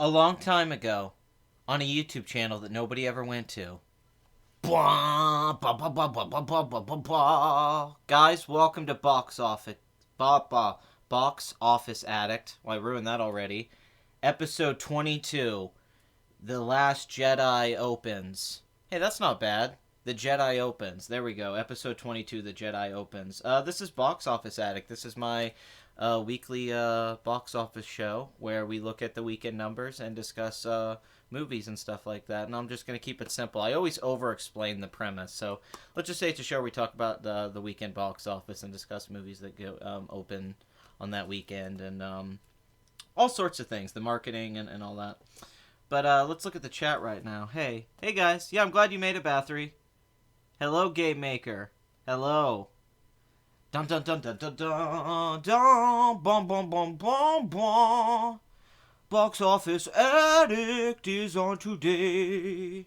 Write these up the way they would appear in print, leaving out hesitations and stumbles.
A long time ago, on a YouTube channel that nobody ever went to. Blah, blah, blah, blah, blah, blah, blah, blah, blah, blah. Guys, welcome to Box Office Addict. Well, I ruined that already. Episode 22. The Last Jedi opens. Hey, that's not bad. The Jedi opens. There we go. Episode 22, The Jedi opens. This is Box Office Addict. This is my weekly box office show where we look at the weekend numbers and discuss movies and stuff like that. And I'm just going to keep it simple. I always over-explain the premise. So let's just say it's a show where we talk about the weekend box office and discuss movies that go open on that weekend and all sorts of things, the marketing and all that. But let's look at the chat right now. Hey guys. Yeah, I'm glad you made it, Bathory. Hello, Game Maker. Hello. Dun dun dun dun dun dun dun. Bum bum bum bum bum. Box Office Addict is on today.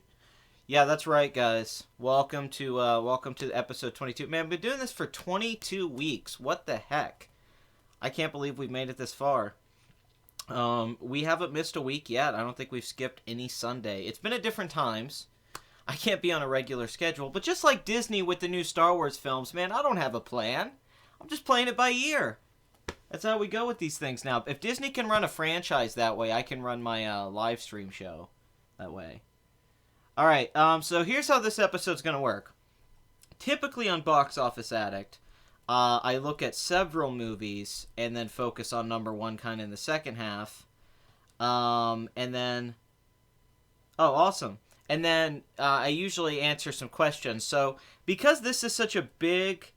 Yeah, that's right, guys. Welcome to episode 22. Man, I've been doing this for 22 weeks. What the heck? I can't believe we've made it this far. We haven't missed a week yet. I don't think we've skipped any Sunday. It's been at different times. I can't be on a regular schedule, but just like Disney with the new Star Wars films, man, I don't have a plan. I'm just playing it by ear. That's how we go with these things now. If Disney can run a franchise that way, I can run my live stream show that way. All right, so here's how this episode's going to work. Typically on Box Office Addict, I look at several movies and then focus on number one kind of in the second half. And then... Oh, awesome. And then I usually answer some questions. So because this is such a big...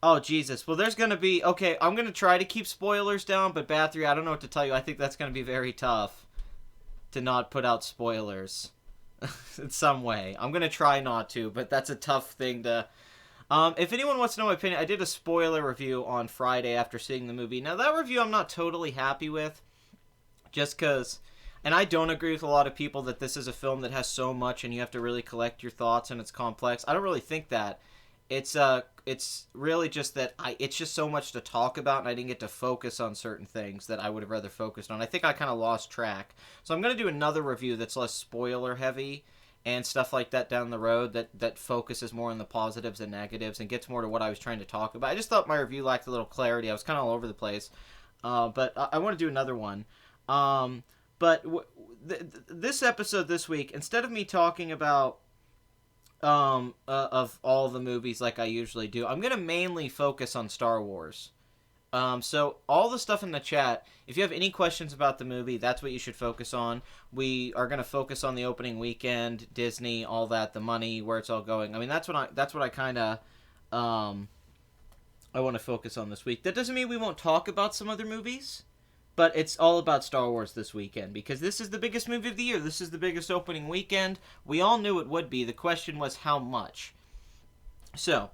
Oh, Jesus. Well, there's going to be... Okay, I'm going to try to keep spoilers down, but Bathory, I don't know what to tell you. I think that's going to be very tough to not put out spoilers in some way. I'm going to try not to, but that's a tough thing to... if anyone wants to know my opinion, I did a spoiler review on Friday after seeing the movie. Now, that review I'm not totally happy with, just because... And I don't agree with a lot of people that this is a film that has so much and you have to really collect your thoughts and it's complex. I don't really think that. It's really just that it's just so much to talk about and I didn't get to focus on certain things that I would have rather focused on. I think I kind of lost track. So I'm going to do another review that's less spoiler heavy and stuff like that down the road that focuses more on the positives and negatives and gets more to what I was trying to talk about. I just thought my review lacked a little clarity. I was kind of all over the place. But I want to do another one. But this episode this week, instead of me talking about of all the movies like I usually do, I'm going to mainly focus on Star Wars. So all the stuff in the chat, if you have any questions about the movie, that's what you should focus on. We are going to focus on the opening weekend, Disney, all that, the money, where it's all going. I mean, that's what I kind of I want to focus on this week. That doesn't mean we won't talk about some other movies. But it's all about Star Wars this weekend, because this is the biggest movie of the year. This is the biggest opening weekend. We all knew it would be. The question was how much. So,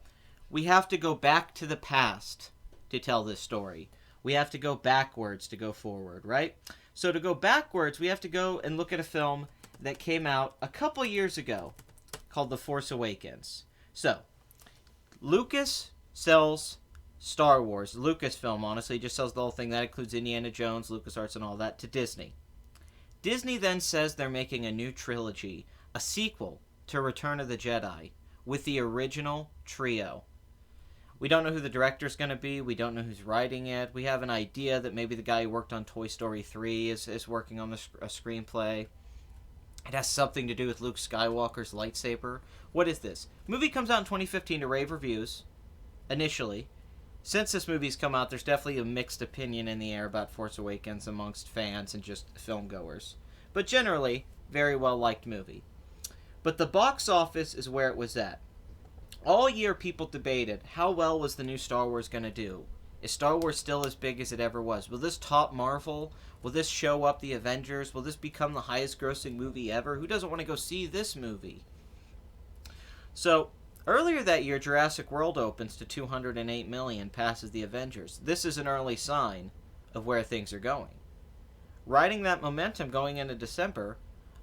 we have to go back to the past to tell this story. We have to go backwards to go forward, right? So to go backwards, we have to go and look at a film that came out a couple years ago called The Force Awakens. So, Lucas sells Star Wars, Lucasfilm, honestly, just sells the whole thing. That includes Indiana Jones, LucasArts, and all that, to Disney. Disney then says they're making a new trilogy, a sequel to Return of the Jedi, with the original trio. We don't know who the director's going to be. We don't know who's writing it. We have an idea that maybe the guy who worked on Toy Story 3 is working on a screenplay. It has something to do with Luke Skywalker's lightsaber. What is this? Movie comes out in 2015 to rave reviews, initially. Since this movie's come out, there's definitely a mixed opinion in the air about Force Awakens amongst fans and just filmgoers. But generally, very well-liked movie. But the box office is where it was at. All year, people debated, how well was the new Star Wars going to do? Is Star Wars still as big as it ever was? Will this top Marvel? Will this show up the Avengers? Will this become the highest-grossing movie ever? Who doesn't want to go see this movie? So... earlier that year, Jurassic World opens to $208 million, passes the Avengers. This is an early sign of where things are going. Riding that momentum going into December,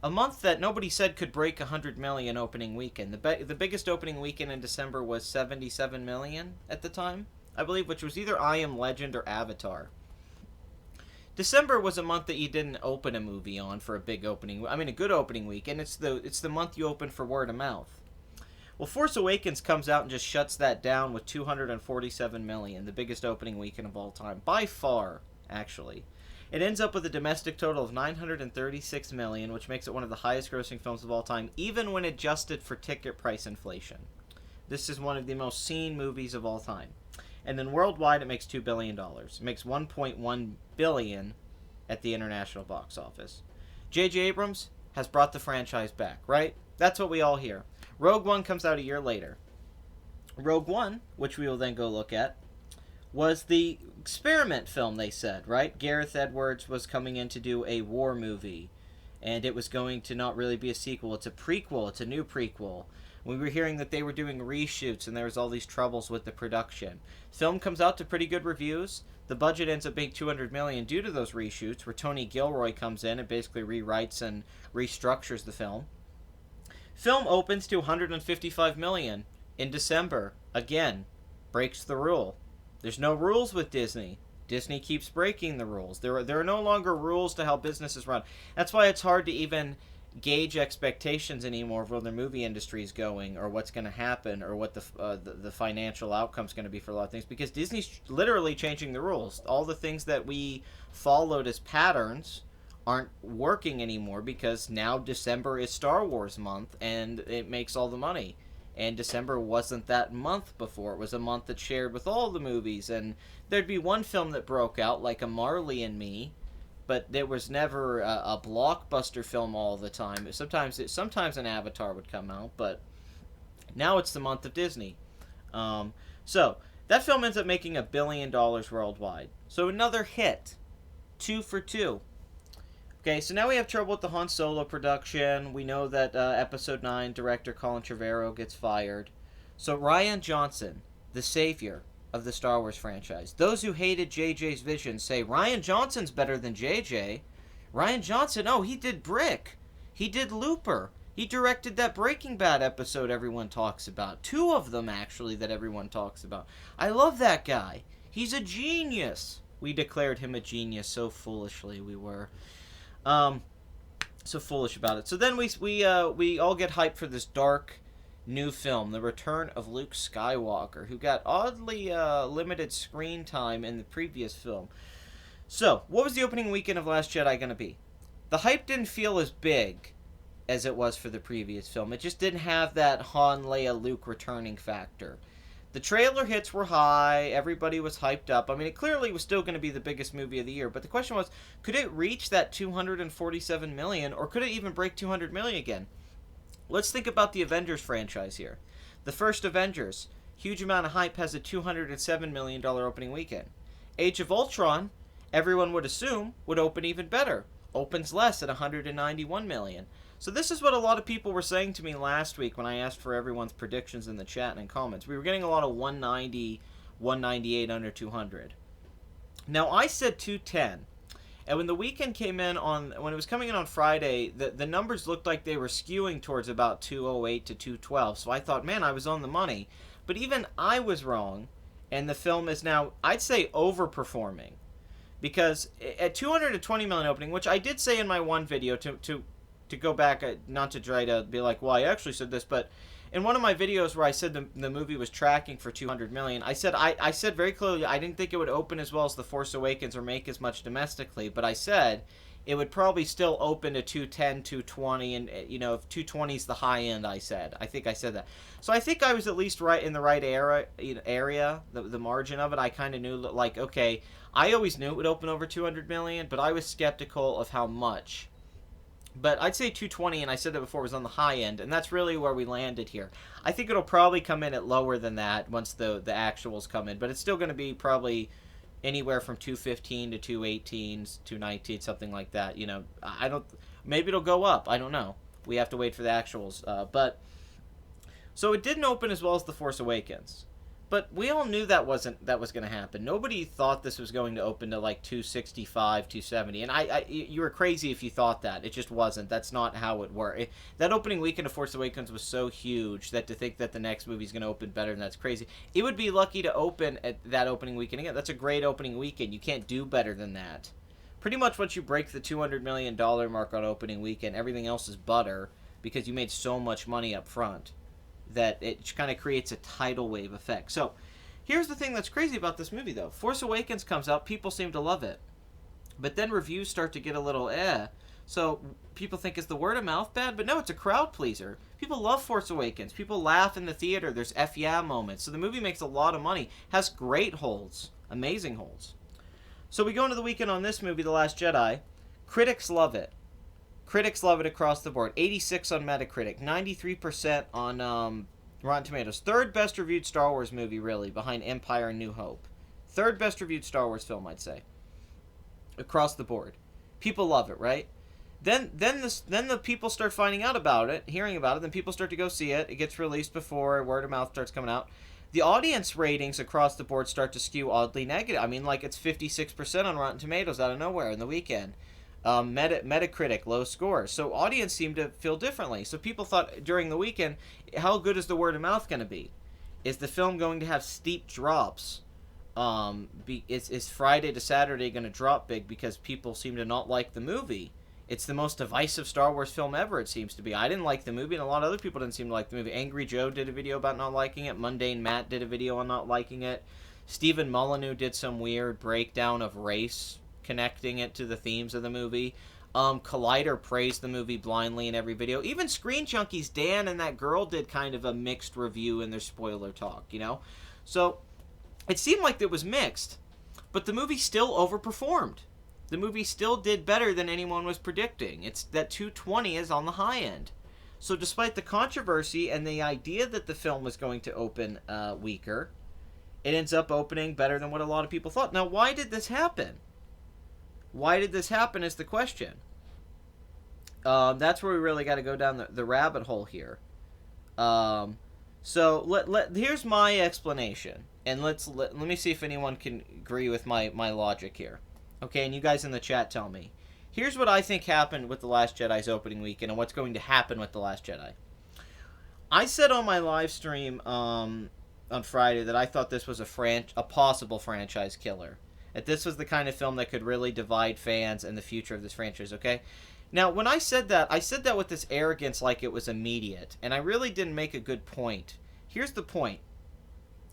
a month that nobody said could break $100 million opening weekend. The biggest opening weekend in December was $77 million at the time, I believe, which was either I Am Legend or Avatar. December was a month that you didn't open a movie on for a big opening. I mean, a good opening week, and it's the month you open for word of mouth. Well, Force Awakens comes out and just shuts that down with 247 million, the biggest opening weekend of all time, by far, actually. It ends up with a domestic total of 936 million, which makes it one of the highest-grossing films of all time, even when adjusted for ticket price inflation. This is one of the most seen movies of all time. And then worldwide, it makes $2 billion. It makes $1.1 billion at the international box office. J.J. Abrams has brought the franchise back, right? That's what we all hear. Rogue One comes out a year later. Rogue One, which we will then go look at, was the experiment film, they said, right? Gareth Edwards was coming in to do a war movie, and it was going to not really be a sequel. It's a prequel. It's a new prequel. We were hearing that they were doing reshoots, and there was all these troubles with the production. Film comes out to pretty good reviews. The budget ends up being $200 million due to those reshoots, where Tony Gilroy comes in and basically rewrites and restructures the film. Film opens to $155 million in December. Again, breaks the rule. There's no rules with Disney. Disney keeps breaking the rules. There are no longer rules to how businesses run. That's why it's hard to even gauge expectations anymore of where the movie industry is going, or what's going to happen, or what the financial outcome is going to be for a lot of things, because Disney's literally changing the rules. All the things that we followed as patterns aren't working anymore, because now December is Star Wars month, and it makes all the money. And December wasn't that month before. It was a month that shared with all the movies, and there'd be one film that broke out, like a Marley and Me, but there was never a blockbuster film all the time. Sometimes an Avatar would come out, but now it's the month of Disney. So that film ends up making $1 billion worldwide. So another hit, 2 for 2. Okay, so now we have trouble with the Han Solo production. We know that Episode 9 director Colin Trevorrow gets fired. So Rian Johnson, the savior of the Star Wars franchise. Those who hated JJ's vision say, Rian Johnson's better than JJ. Rian Johnson, he did Brick. He did Looper. He directed that Breaking Bad episode everyone talks about. 2 of them, actually, that everyone talks about. I love that guy. He's a genius. We declared him a genius so foolishly, we were. So foolish about it. So then we all get hyped for this dark new film, The Return of Luke Skywalker, who got oddly limited screen time in the previous film. So, what was the opening weekend of Last Jedi going to be? The hype didn't feel as big as it was for the previous film. It just didn't have that Han, Leia, Luke returning factor. The trailer hits were high, everybody was hyped up. I mean, it clearly was still going to be the biggest movie of the year, but the question was, could it reach that 247 million, or could it even break 200 million again? Let's think about the Avengers franchise here. The first Avengers, huge amount of hype, has a $207 million opening weekend. Age of Ultron, everyone would assume, would open even better. Opens less at $191 million. So this is what a lot of people were saying to me last week when I asked for everyone's predictions in the chat and comments. We were getting a lot of 190, 198 under 200. Now, I said 210. And when the weekend came in when it was coming in on Friday, the numbers looked like they were skewing towards about 208 to 212. So I thought, man, I was on the money. But even I was wrong, and the film is now, I'd say, overperforming. Because at 220 million opening, which I did say in my one video to go back, not to try to be like, well, I actually said this, but in one of my videos where I said the movie was tracking for 200 million, I said very clearly I didn't think it would open as well as The Force Awakens or make as much domestically, but I said it would probably still open to 210, 220, and if 220 is the high end, I think I said that. So I think I was at least right in the right area, the margin of it. I kind of knew, like, okay, I always knew it would open over 200 million, but I was skeptical of how much. But I'd say 220, and I said that before, was on the high end, and that's really where we landed here. I think it'll probably come in at lower than that once the actuals come in, but it's still going to be probably anywhere from 215 to 218, 219, something like that. Maybe it'll go up. I don't know. We have to wait for the actuals. So it didn't open as well as The Force Awakens. But we all knew that was going to happen. Nobody thought this was going to open to like 265, 270. And you were crazy if you thought that. It just wasn't. That's not how it worked. That opening weekend of Force Awakens was so huge that to think that the next movie is going to open better than that's crazy. It would be lucky to open at that opening weekend again. That's a great opening weekend. You can't do better than that. pretty much once you break the $200 million mark on opening weekend, everything else is butter because you made so much money up front that it kind of creates a tidal wave effect. So here's the thing that's crazy about this movie, though. Force Awakens comes out, people seem to love it. But then reviews start to get a little So people think, is the word of mouth bad? But no, it's a crowd pleaser. People love Force Awakens. People laugh in the theater. There's F yeah moments. So the movie makes a lot of money. Has great holds. Amazing holds. So we go into the weekend on this movie, The Last Jedi. Critics love it. Critics love it across the board. 86 on Metacritic. 93% on Rotten Tomatoes. Third best reviewed Star Wars movie, really, behind Empire and New Hope. Third best reviewed Star Wars film, I'd say. Across the board. People love it, right? Then the people start finding out about it, hearing about it, then people start to go see it. It gets released before word of mouth starts coming out. The audience ratings across the board start to skew oddly negative. I mean, like, it's 56% on Rotten Tomatoes out of nowhere in the weekend. Metacritic, low scores. So audience seemed to feel differently. So people thought during the weekend, how good is the word of mouth going to be? Is the film going to have steep drops? Is Friday to Saturday going to drop big because people seem to not like the movie? It's the most divisive Star Wars film ever, it seems to be. I didn't like the movie, and a lot of other people didn't seem to like the movie. Angry Joe did a video about not liking it. Mundane Matt did a video on not liking it. Stephen Molyneux did some weird breakdown of race, connecting it to the themes of the movie. Collider praised the movie blindly in every video. Even Screen Junkies, Dan and that girl did kind of a mixed review in their spoiler talk, you know? So it seemed like it was mixed, but the movie still overperformed. The movie still did better than anyone was predicting. It's that 220 is on the high end. So despite the controversy and the idea that the film was going to open weaker, it ends up opening better than what a lot of people thought. Now, why did this happen? Why did this happen is the question. That's where we really got to go down the rabbit hole here. So here's my explanation, and let me see if anyone can agree with my logic here. Okay, and you guys in the chat tell me. Here's what I think happened with The Last Jedi's opening weekend and what's going to happen with The Last Jedi. I said on my live stream on Friday that I thought this was a possible franchise killer. That this was the kind of film that could really divide fans and the future of this franchise, okay? Now, when I said that with this arrogance like it was immediate, and I really didn't make a good point. Here's the point.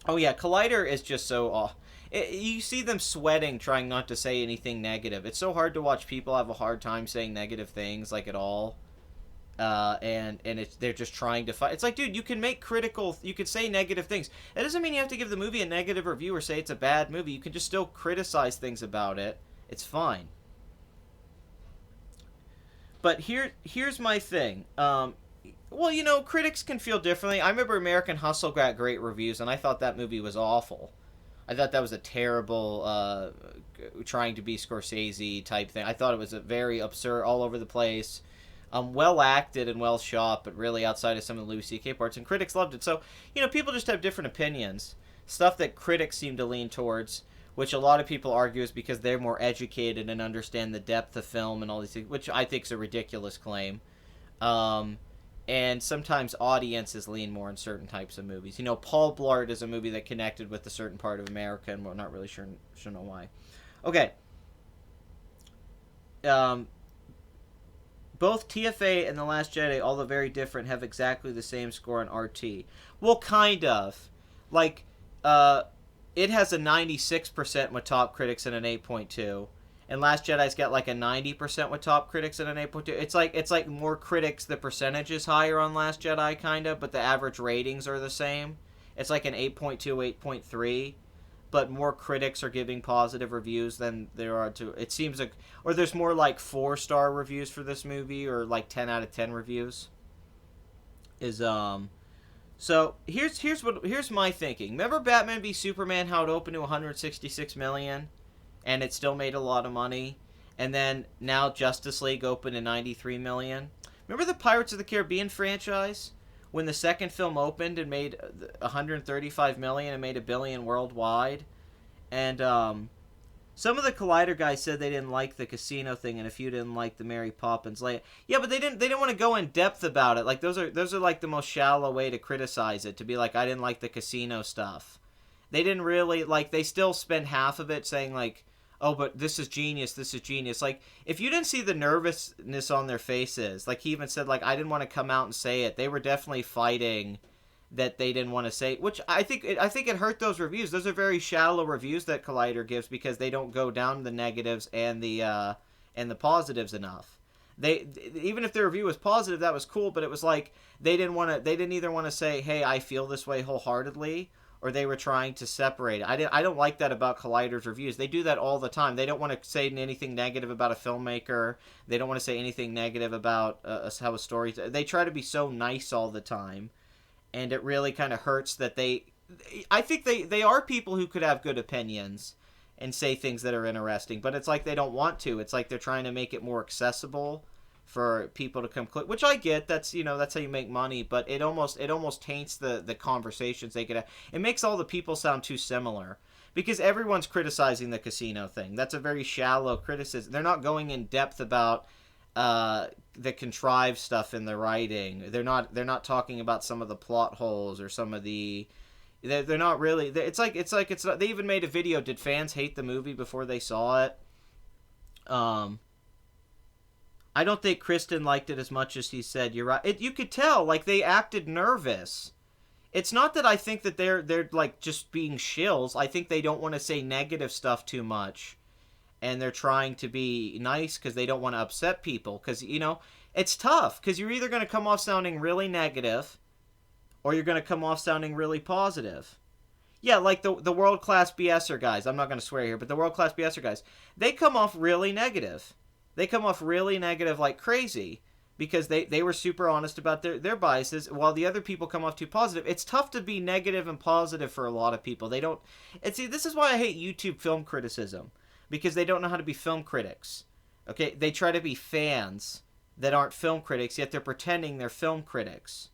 Oh yeah, Collider is just so... you see them sweating trying not to say anything negative. It's so hard to watch people have a hard time saying negative things, like, at all. And they're just trying to fight. It's like, dude, you can say negative things. That doesn't mean you have to give the movie a negative review or say it's a bad movie. You can just still criticize things about it. It's fine. But here's my thing. Well, you know, critics can feel differently. I remember American Hustle got great reviews, and I thought that movie was awful. I thought that was a terrible, trying to be Scorsese type thing. I thought it was a very absurd, all over the place, well acted and well shot, but really outside of some of the Louis C.K. parts. And critics loved it. So, you know, people just have different opinions. Stuff that critics seem to lean towards, which a lot of people argue is because they're more educated and understand the depth of film and all these things, which I think is a ridiculous claim. And sometimes audiences lean more in certain types of movies. You know, Paul Blart is a movie that connected with a certain part of America, and we're not really sure know why. Okay. Both TFA and The Last Jedi, although very different, have exactly the same score on RT. Well, kind of. Like, it has a 96% with top critics and an 8.2. And Last Jedi's got like a 90% with top critics and an 8.2. It's like more critics, the percentage is higher on Last Jedi, kind of, but the average ratings are the same. It's like an 8.2, 8.3, but more critics are giving positive reviews than there are to... It seems like... Or there's more like 4-star reviews for this movie, or like 10 out of 10 reviews. So, here's my thinking. Remember Batman v Superman, how it opened to 166 million? And it still made a lot of money. And then now Justice League opened to 93 million. Remember the Pirates of the Caribbean franchise? When the second film opened and made 135 million and made $1 billion worldwide. And some of the Collider guys said they didn't like the casino thing, and a few didn't like the Mary Poppins layout. Yeah, but they didn't want to go in depth about it. Like those are like the most shallow way to criticize it, to be like, I didn't like the casino stuff. They didn't really, like, they still spend half of it saying, like, oh, but this is genius, this is genius. Like, if you didn't see the nervousness on their faces, like he even said, like, I didn't want to come out and say it. They were definitely fighting that they didn't want to say, which I think it hurt those reviews. Those are very shallow reviews that Collider gives because they don't go down the negatives and the positives enough. They, even if their review was positive, that was cool, but it was like they didn't either want to say, hey, I feel this way wholeheartedly, or they were trying to separate it. I don't like that about Collider's reviews. They do that all the time. They don't want to say anything negative about a filmmaker. They don't want to say anything negative about how a story. They try to be so nice all the time, and it really kind of hurts that they. I think they are people who could have good opinions and say things that are interesting, but it's like they don't want to. It's like they're trying to make it more accessible for people to come click, which I get. That's that's how you make money, but it almost taints the conversations they could have. It makes all the people sound too similar because everyone's criticizing the casino thing. That's a very shallow criticism. They're not going in depth about the contrived stuff in the writing. They're not talking about some of the plot holes or some of the. They're not really. It's like it's not. They even made a video. Did fans hate the movie before they saw it? I don't think Kristen liked it as much as he said. You're right. You could tell, like, they acted nervous. It's not that I think that they're like just being shills. I think they don't want to say negative stuff too much, and they're trying to be nice because they don't want to upset people. Because it's tough because you're either going to come off sounding really negative, or you're going to come off sounding really positive. Yeah, like the world-class BSer guys. I'm not going to swear here, but the world-class BSer guys, they come off really negative. They come off really negative like crazy because they were super honest about their biases, while the other people come off too positive. It's tough to be negative and positive for a lot of people. They don't... See, this is why I hate YouTube film criticism, because they don't know how to be film critics. Okay? They try to be fans that aren't film critics, yet they're pretending they're film critics.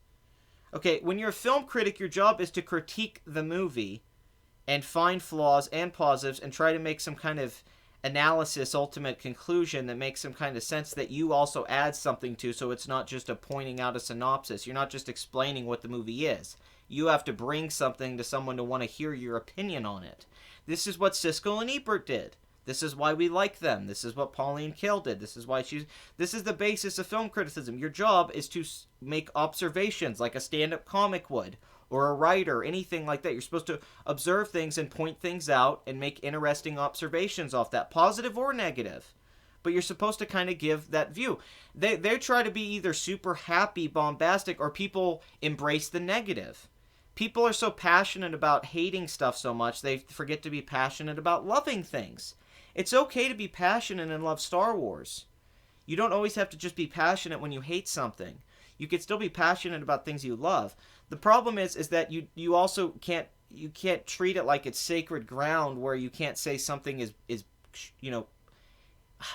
Okay, when you're a film critic, your job is to critique the movie and find flaws and positives and try to make some kind of analysis, ultimate conclusion that makes some kind of sense that you also add something to, so it's not just a pointing out a synopsis. You're not just explaining what the movie is. You have to bring something to someone to want to hear your opinion on it. This is what Siskel and Ebert did. This is why we like them. This is what Pauline Kael did. This is why this is the basis of film criticism. Your job is to make observations like a stand-up comic would, or a writer, anything like that. You're supposed to observe things and point things out and make interesting observations off that, positive or negative. But you're supposed to kind of give that view. They try to be either super happy, bombastic, or people embrace the negative. People are so passionate about hating stuff so much, they forget to be passionate about loving things. It's okay to be passionate and love Star Wars. You don't always have to just be passionate when you hate something. You can still be passionate about things you love. The problem is that you also can't treat it like it's sacred ground where you can't say something is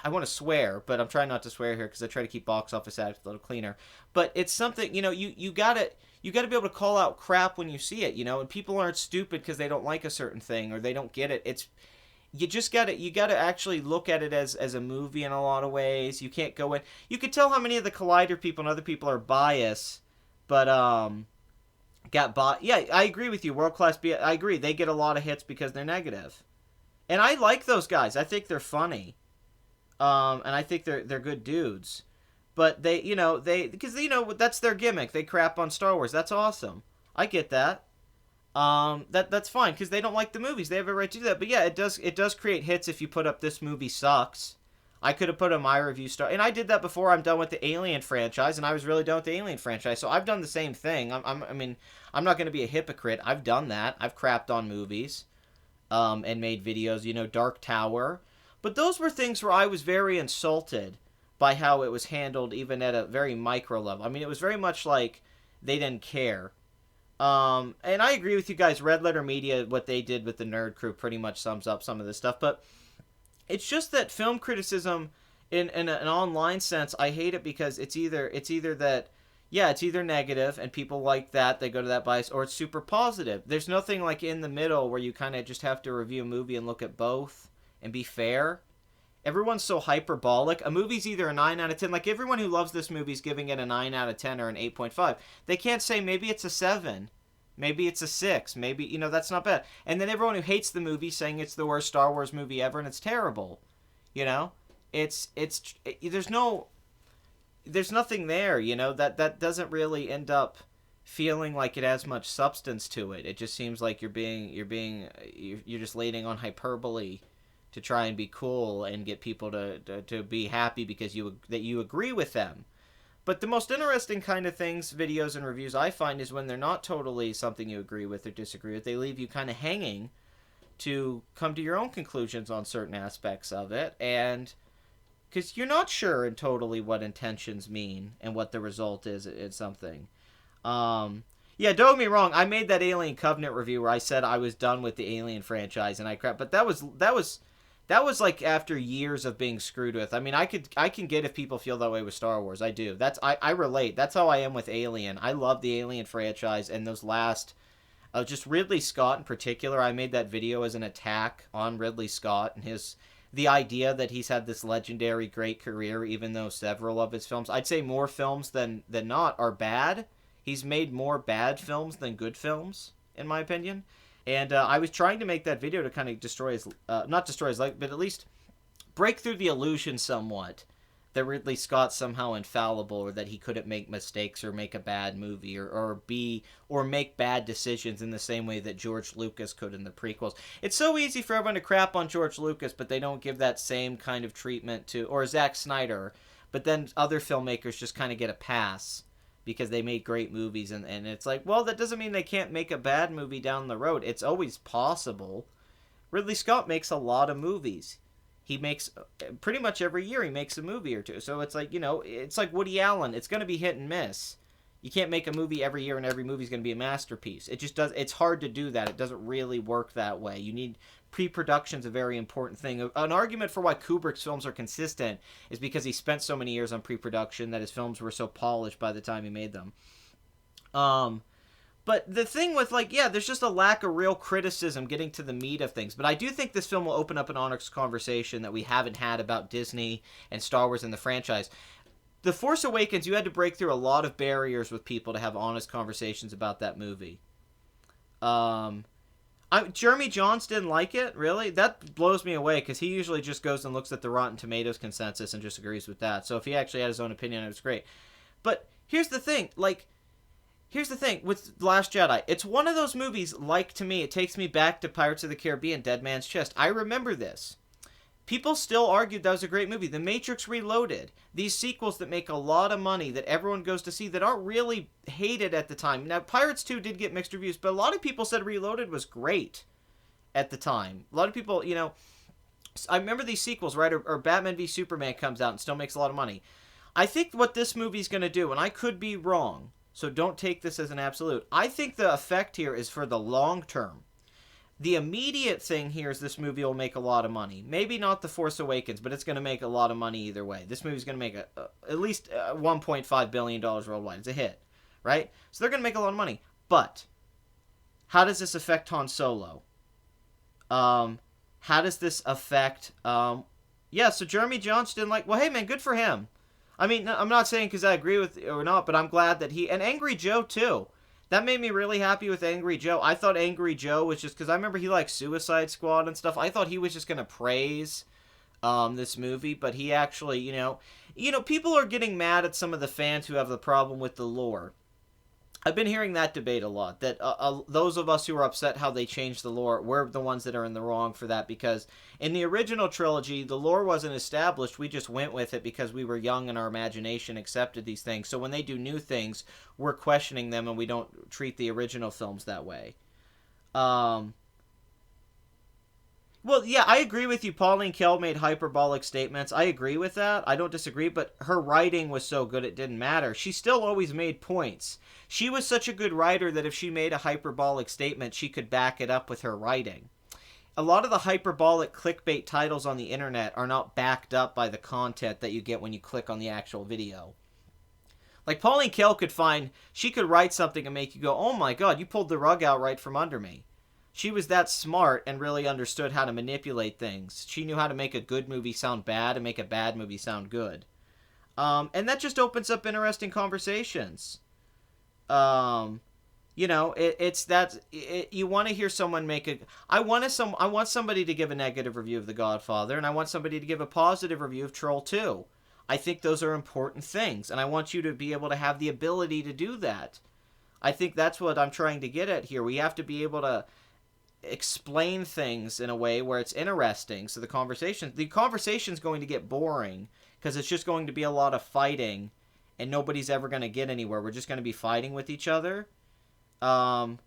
I want to swear, but I'm trying not to swear here because I try to keep box office ads a little cleaner. But it's something, you gotta be able to call out crap when you see it, and people aren't stupid because they don't like a certain thing or they don't get it. You gotta actually look at it as a movie in a lot of ways. You can't go in. You could tell how many of the Collider people and other people are biased, but yeah, I agree with you. World Class B, I agree. They get a lot of hits because they're negative, and I like those guys. I think they're funny, and I think they're good dudes. But because that's their gimmick. They crap on Star Wars. That's awesome. I get that. That's fine because they don't like the movies. They have a right to do that. But yeah, it does create hits if you put up "this movie sucks." I could have put a my review star, and I did that before. I'm done with the Alien franchise, and I was really done with the Alien franchise. So I've done the same thing. I'm not going to be a hypocrite. I've done that. I've crapped on movies, and made videos. Dark Tower, but those were things where I was very insulted by how it was handled, even at a very micro level. I mean, it was very much like they didn't care. And I agree with you guys. Red Letter Media, what they did with the Nerd Crew, pretty much sums up some of this stuff. But it's just that film criticism, in an online sense, I hate it because it's either that, yeah, it's either negative and people like that, they go to that bias, or it's super positive. There's nothing like in the middle where you kind of just have to review a movie and look at both and be fair. Everyone's so hyperbolic. A movie's either a 9 out of 10. Like, everyone who loves this movie is giving it a 9 out of 10 or an 8.5. They can't say maybe it's a 7. Maybe it's a 6. Maybe, that's not bad. And then everyone who hates the movie saying it's the worst Star Wars movie ever and it's terrible. You know? There's nothing there, that doesn't really end up feeling like it has much substance to it. It just seems like you're just leaning on hyperbole to try and be cool and get people to be happy because you agree with them. But the most interesting kind of things, videos and reviews I find, is when they're not totally something you agree with or disagree with. They leave you kind of hanging to come to your own conclusions on certain aspects of it, and because you're not sure in totally what intentions mean and what the result is in something. Yeah, don't get me wrong. I made that Alien Covenant review where I said I was done with the Alien franchise, and I crap. But that was like after years of being screwed with. I mean, I can get if people feel that way with Star Wars. I do. I relate. That's how I am with Alien. I love the Alien franchise, and those last, just Ridley Scott in particular. I made that video as an attack on Ridley Scott and the idea that he's had this legendary great career, even though several of his films, I'd say more films than not, are bad. He's made more bad films than good films, in my opinion. And I was trying to make that video to kind of destroy his, not destroy his life, but at least break through the illusion somewhat that Ridley Scott's somehow infallible, or that he couldn't make mistakes or make a bad movie or make bad decisions in the same way that George Lucas could in the prequels. It's so easy for everyone to crap on George Lucas, but they don't give that same kind of treatment or Zack Snyder, but then other filmmakers just kind of get a pass because they made great movies, and it's like, well, that doesn't mean they can't make a bad movie down the road. It's always possible. Ridley Scott makes a lot of movies. He makes, pretty much every year he makes a movie or two. So it's like, it's like Woody Allen. It's going to be hit and miss. You can't make a movie every year and every movie's going to be a masterpiece. It's hard to do that. It doesn't really work that way. You need, pre-production's a very important thing. An argument for why Kubrick's films are consistent is because he spent so many years on pre-production that his films were so polished by the time he made them. But the thing with, there's just a lack of real criticism getting to the meat of things. But I do think this film will open up an honest conversation that we haven't had about Disney and Star Wars and the franchise. The Force Awakens, you had to break through a lot of barriers with people to have honest conversations about that movie. Jeremy Jahns didn't like it, really? That blows me away, because he usually just goes and looks at the Rotten Tomatoes consensus and just agrees with that. So if he actually had his own opinion, it was great. But here's the thing, with Last Jedi. It's one of those movies, to me, it takes me back to Pirates of the Caribbean, Dead Man's Chest. I remember this. People still argued that was a great movie. The Matrix Reloaded. These sequels that make a lot of money that everyone goes to see that aren't really hated at the time. Now, Pirates 2 did get mixed reviews, but a lot of people said Reloaded was great at the time. A lot of people, I remember these sequels, right? Or Batman v Superman comes out and still makes a lot of money. I think what this movie's going to do, and I could be wrong, so don't take this as an absolute. I think the effect here is for the long term. The immediate thing here is this movie will make a lot of money. Maybe not The Force Awakens, but it's going to make a lot of money either way. This movie's going to make at least $1.5 billion worldwide. It's a hit, right? So they're going to make a lot of money. But how does this affect Han Solo? How does this affect... so Jeremy Jahns didn't like... Well, hey, man, good for him. I mean, I'm not saying because I agree with it or not, but I'm glad that he... And Angry Joe, too. That made me really happy with Angry Joe. I thought Angry Joe was just... Because I remember he liked Suicide Squad and stuff. I thought he was just going to praise this movie. But he actually, people are getting mad at some of the fans who have the problem with the lore. I've been hearing that debate a lot. That those of us who are upset how they changed the lore, we're the ones that are in the wrong for that. Because in the original trilogy, the lore wasn't established. We just went with it because we were young and our imagination accepted these things. So when they do new things, we're questioning them and we don't treat the original films that way. Well, yeah, I agree with you. Pauline Kael made hyperbolic statements. I agree with that. I don't disagree, but her writing was so good it didn't matter. She still always made points. She was such a good writer that if she made a hyperbolic statement, she could back it up with her writing. A lot of the hyperbolic clickbait titles on the internet are not backed up by the content that you get when you click on the actual video. Like Pauline Kael she could write something and make you go, oh my god, you pulled the rug out right from under me. She was that smart and really understood how to manipulate things. She knew how to make a good movie sound bad and make a bad movie sound good. And that just opens up interesting conversations. You know, you want to hear someone make a. I want somebody to give a negative review of The Godfather, and I want somebody to give a positive review of Troll 2. I think those are important things, and I want you to be able to have the ability to do that. I think that's what I'm trying to get at here. We have to be able to explain things in a way where it's interesting. So the conversation's going to get boring because it's just going to be a lot of fighting, and nobody's ever going to get anywhere. We're just going to be fighting with each other. And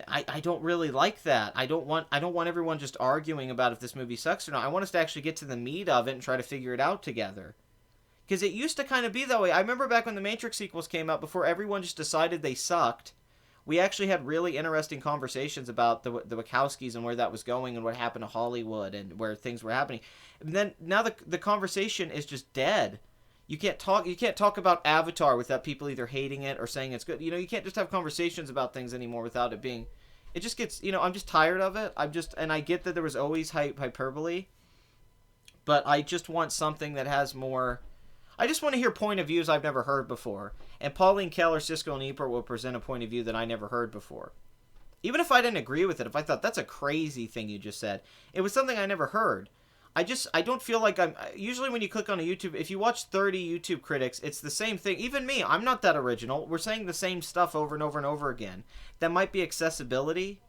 I don't really like that. I don't want everyone just arguing about if this movie sucks or not. I want us to actually get to the meat of it and try to figure it out together. Because it used to kind of be that way. I remember back when the Matrix sequels came out, before everyone just decided they sucked, we actually had really interesting conversations about the Wachowskis and where that was going and what happened to Hollywood and where things were happening. And then now the conversation is just dead. You can't talk about Avatar without people either hating it or saying it's good. You know, you can't just have conversations about things anymore without it being. It just gets, I'm just tired of it. And I get that there was always hyperbole, but I just want something that has more. I just want to hear point of views I've never heard before. And Pauline Keller, Siskel, and Ebert will present a point of view that I never heard before. Even if I didn't agree with it, if I thought that's a crazy thing you just said, it was something I never heard. I don't feel like usually when you click on a YouTube, if you watch 30 YouTube critics, it's the same thing. Even me, I'm not that original. We're saying the same stuff over and over and over again. That might be accessibility.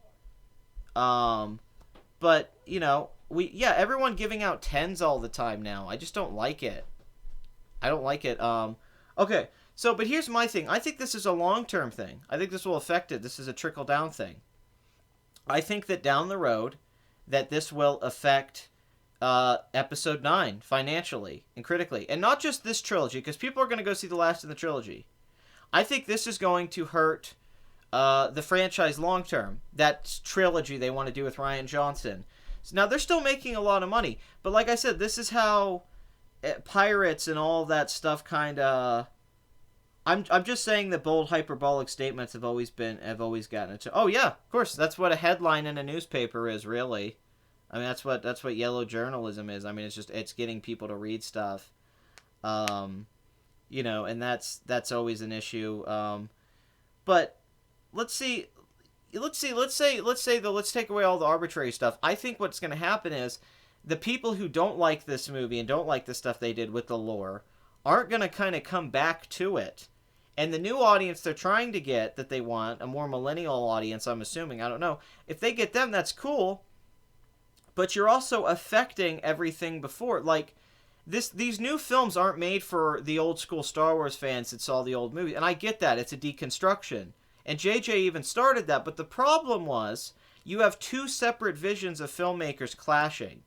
But, everyone giving out 10s all the time now. I just don't like it. I don't like it. Okay, so, but here's my thing. I think this is a long-term thing. I think this will affect it. This is a trickle-down thing. I think that down the road, that this will affect Episode 9 financially and critically. And not just this trilogy, because people are going to go see the last in the trilogy. I think this is going to hurt the franchise long-term. That trilogy they want to do with Rian Johnson. So now, they're still making a lot of money. But like I said, this is how pirates and all that stuff kind of. I'm just saying that bold hyperbolic statements have always gotten it. Oh yeah, of course, that's what a headline in a newspaper is, really. I mean, that's what yellow journalism is. I mean, it's getting people to read stuff, and that's always an issue. But let's say though, let's take away all the arbitrary stuff. I think what's going to happen is the people who don't like this movie and don't like the stuff they did with the lore aren't going to kind of come back to it. And the new audience they're trying to get that they want, a more millennial audience, I'm assuming, I don't know. If they get them, that's cool. But you're also affecting everything before. Like, these new films aren't made for the old school Star Wars fans that saw the old movies. And I get that. It's a deconstruction. And JJ even started that. But the problem was, you have two separate visions of filmmakers clashing.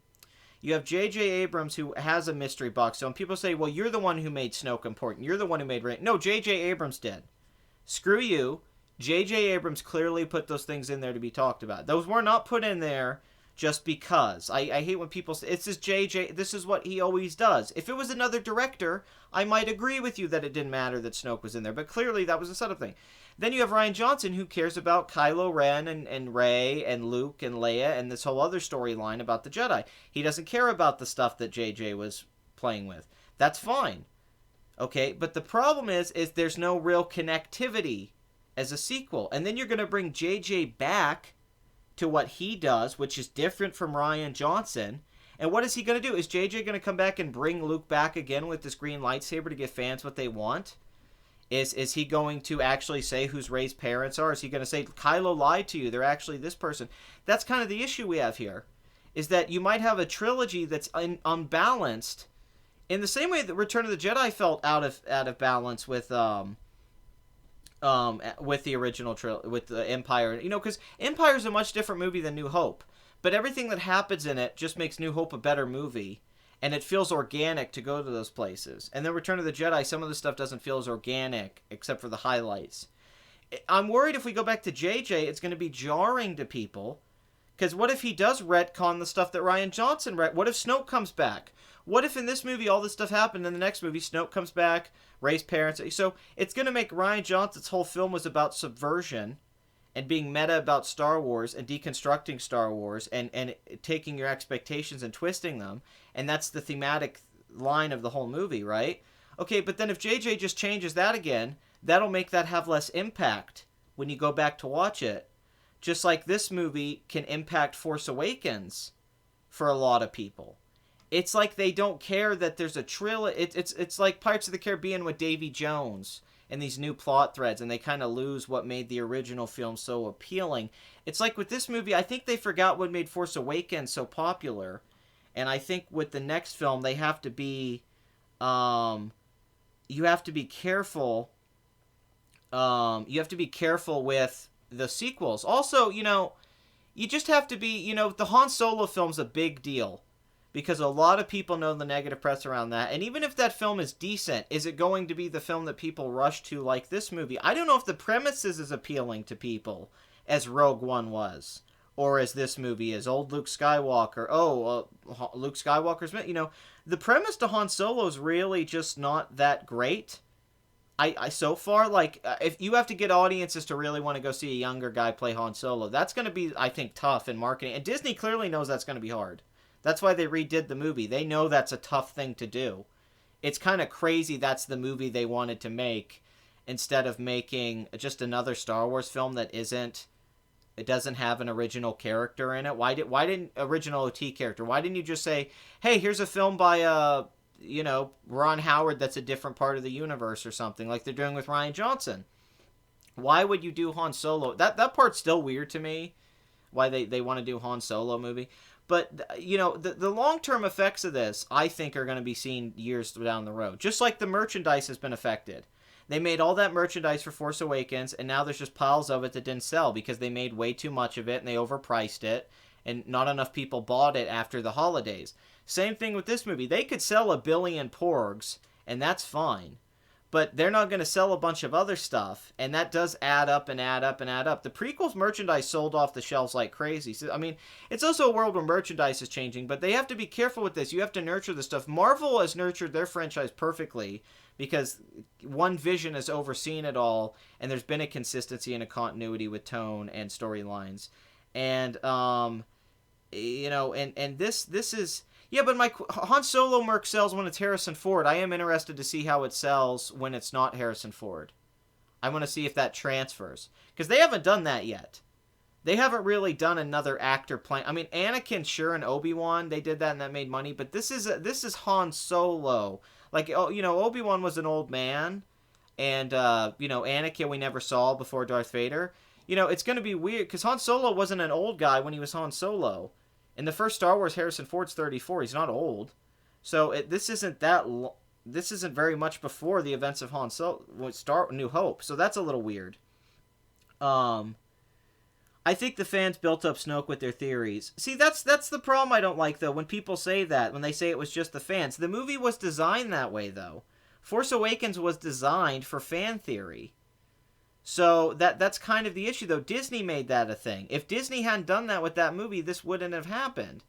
You have J.J. Abrams, who has a mystery box. So when people say, well, you're the one who made Snoke important. You're the one who made Rey. No, J.J. Abrams did. Screw you. J.J. Abrams clearly put those things in there to be talked about. Those were not put in there just because. I hate when people say, it's this J.J., this is what he always does. If it was another director, I might agree with you that it didn't matter that Snoke was in there. But clearly that was a setup thing. Then you have Rian Johnson, who cares about Kylo Ren and Rey and Luke and Leia and this whole other storyline about the Jedi. He doesn't care about the stuff that J.J. was playing with. That's fine. Okay, but the problem is there's no real connectivity as a sequel. And then you're going to bring J.J. back to what he does, which is different from Rian Johnson. And what is he going to do? Is J.J. going to come back and bring Luke back again with this green lightsaber to give fans what they want? Is he going to actually say whose Rey's parents are? Is he going to say, Kylo lied to you, they're actually this person? That's kind of the issue we have here, is that you might have a trilogy that's unbalanced, in the same way that Return of the Jedi felt out of balance with the original with the Empire. Because Empire is a much different movie than New Hope, but everything that happens in it just makes New Hope a better movie. And it feels organic to go to those places. And then Return of the Jedi, some of the stuff doesn't feel as organic, except for the highlights. I'm worried if we go back to JJ, it's going to be jarring to people. Because what if he does retcon the stuff that Rian Johnson What if Snoke comes back? What if in this movie all this stuff happened, and in the next movie Snoke comes back, Rey's parents... So it's going to make Rian Johnson's whole film was about subversion and being meta about Star Wars and deconstructing Star Wars and taking your expectations and twisting them. And that's the thematic line of the whole movie, right? Okay, but then if JJ just changes that again, that'll make that have less impact when you go back to watch it. Just like this movie can impact Force Awakens for a lot of people. It's like they don't care that there's a trilogy. It's like Pirates of the Caribbean with Davy Jones and these new plot threads, and they kind of lose what made the original film so appealing. It's like with this movie, I think they forgot what made Force Awakens so popular, and I think with the next film they have to be, you have to be careful. You have to be careful with the sequels. Also, you just have to be, the Han Solo film's a big deal because a lot of people know the negative press around that. And even if that film is decent, is it going to be the film that people rush to like this movie? I don't know if the premise is as appealing to people as Rogue One was, or as this movie is. Old Luke Skywalker. Luke Skywalker's, the premise to Han Solo is really just not that great. I so far, if you have to get audiences to really want to go see a younger guy play Han Solo, that's going to be, I think, tough in marketing. And Disney clearly knows that's going to be hard. That's why they redid the movie. They know that's a tough thing to do. It's kind of crazy that's the movie they wanted to make instead of making just another Star Wars film that it doesn't have an original character in it. Why didn't original OT character? Why didn't you just say, hey, here's a film by Ron Howard that's a different part of the universe or something like they're doing with Rian Johnson? Why would you do Han Solo? That part's still weird to me, why they want to do Han Solo movie. But, the long-term effects of this, I think, are going to be seen years down the road. Just like the merchandise has been affected. They made all that merchandise for Force Awakens, and now there's just piles of it that didn't sell because they made way too much of it, and they overpriced it, and not enough people bought it after the holidays. Same thing with this movie. They could sell 1 billion porgs, and that's fine. But they're not going to sell a bunch of other stuff, and that does add up and add up and add up. The prequels merchandise sold off the shelves like crazy. So, it's also a world where merchandise is changing, but they have to be careful with this. You have to nurture this stuff. Marvel has nurtured their franchise perfectly because one vision has overseen it all, and there's been a consistency and a continuity with tone and storylines. And, and this is... Yeah, but my Han Solo merc sells when it's Harrison Ford. I am interested to see how it sells when it's not Harrison Ford. I want to see if that transfers. Because they haven't done that yet. They haven't really done another actor playing... Anakin, sure, and Obi-Wan, they did that and that made money. But this is Han Solo. Obi-Wan was an old man. And, Anakin we never saw before Darth Vader. It's going to be weird. Because Han Solo wasn't an old guy when he was Han Solo. In the first Star Wars, Harrison Ford's 34. He's not old. So this isn't very much before the events of Han Solo, New Hope. So that's a little weird. I think the fans built up Snoke with their theories. See, that's the problem I don't like, though, when people say that, when they say it was just the fans. The movie was designed that way, though. Force Awakens was designed for fan theory. So that's kind of the issue, though. Disney made that a thing. If Disney hadn't done that with that movie, this wouldn't have happened.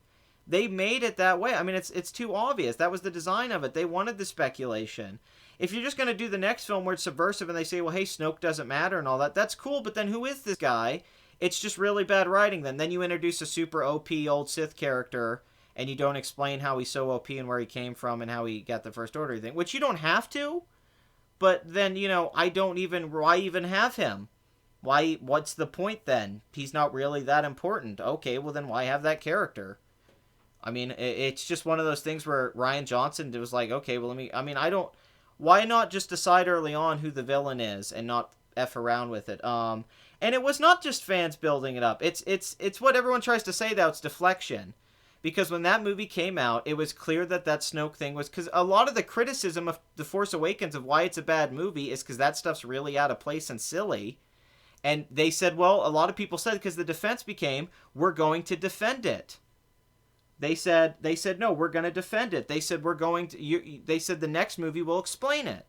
They made it that way. It's too obvious. That was the design of it. They wanted the speculation. If you're just going to do the next film where it's subversive and they say, well, hey, Snoke doesn't matter and all that, that's cool, but then who is this guy? It's just really bad writing then. Then you introduce a super OP old Sith character and you don't explain how he's so OP and where he came from and how he got the First Order thing, which you don't have to. But then, why even have him? What's the point then? He's not really that important. Okay, well then why have that character? It's just one of those things where Rian Johnson was like, okay, well why not just decide early on who the villain is and not F around with it? And it was not just fans building it up. It's what everyone tries to say, though. It's deflection. Because when that movie came out, it was clear that Snoke thing was... Because a lot of the criticism of The Force Awakens of why it's a bad movie is because that stuff's really out of place and silly. And they said, well, a lot of people said, because the defense became, we're going to defend it. They said, no, we're going to defend it. They said, they said the next movie will explain it.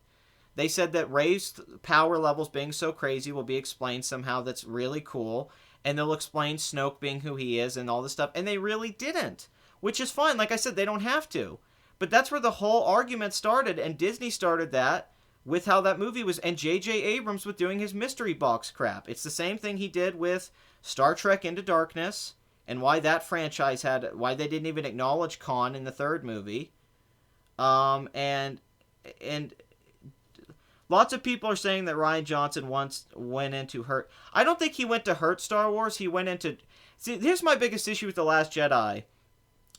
They said that Rey's power levels being so crazy will be explained somehow that's really cool. And they'll explain Snoke being who he is and all this stuff. And they really didn't. Which is fine. Like I said, they don't have to. But that's where the whole argument started. And Disney started that with how that movie was. And J.J. Abrams with doing his mystery box crap. It's the same thing he did with Star Trek Into Darkness. And why that franchise why they didn't even acknowledge Khan in the third movie. And Lots of people are saying that Rian Johnson once went into hurt. I don't think he went to hurt Star Wars. He went into. See, here's my biggest issue with The Last Jedi,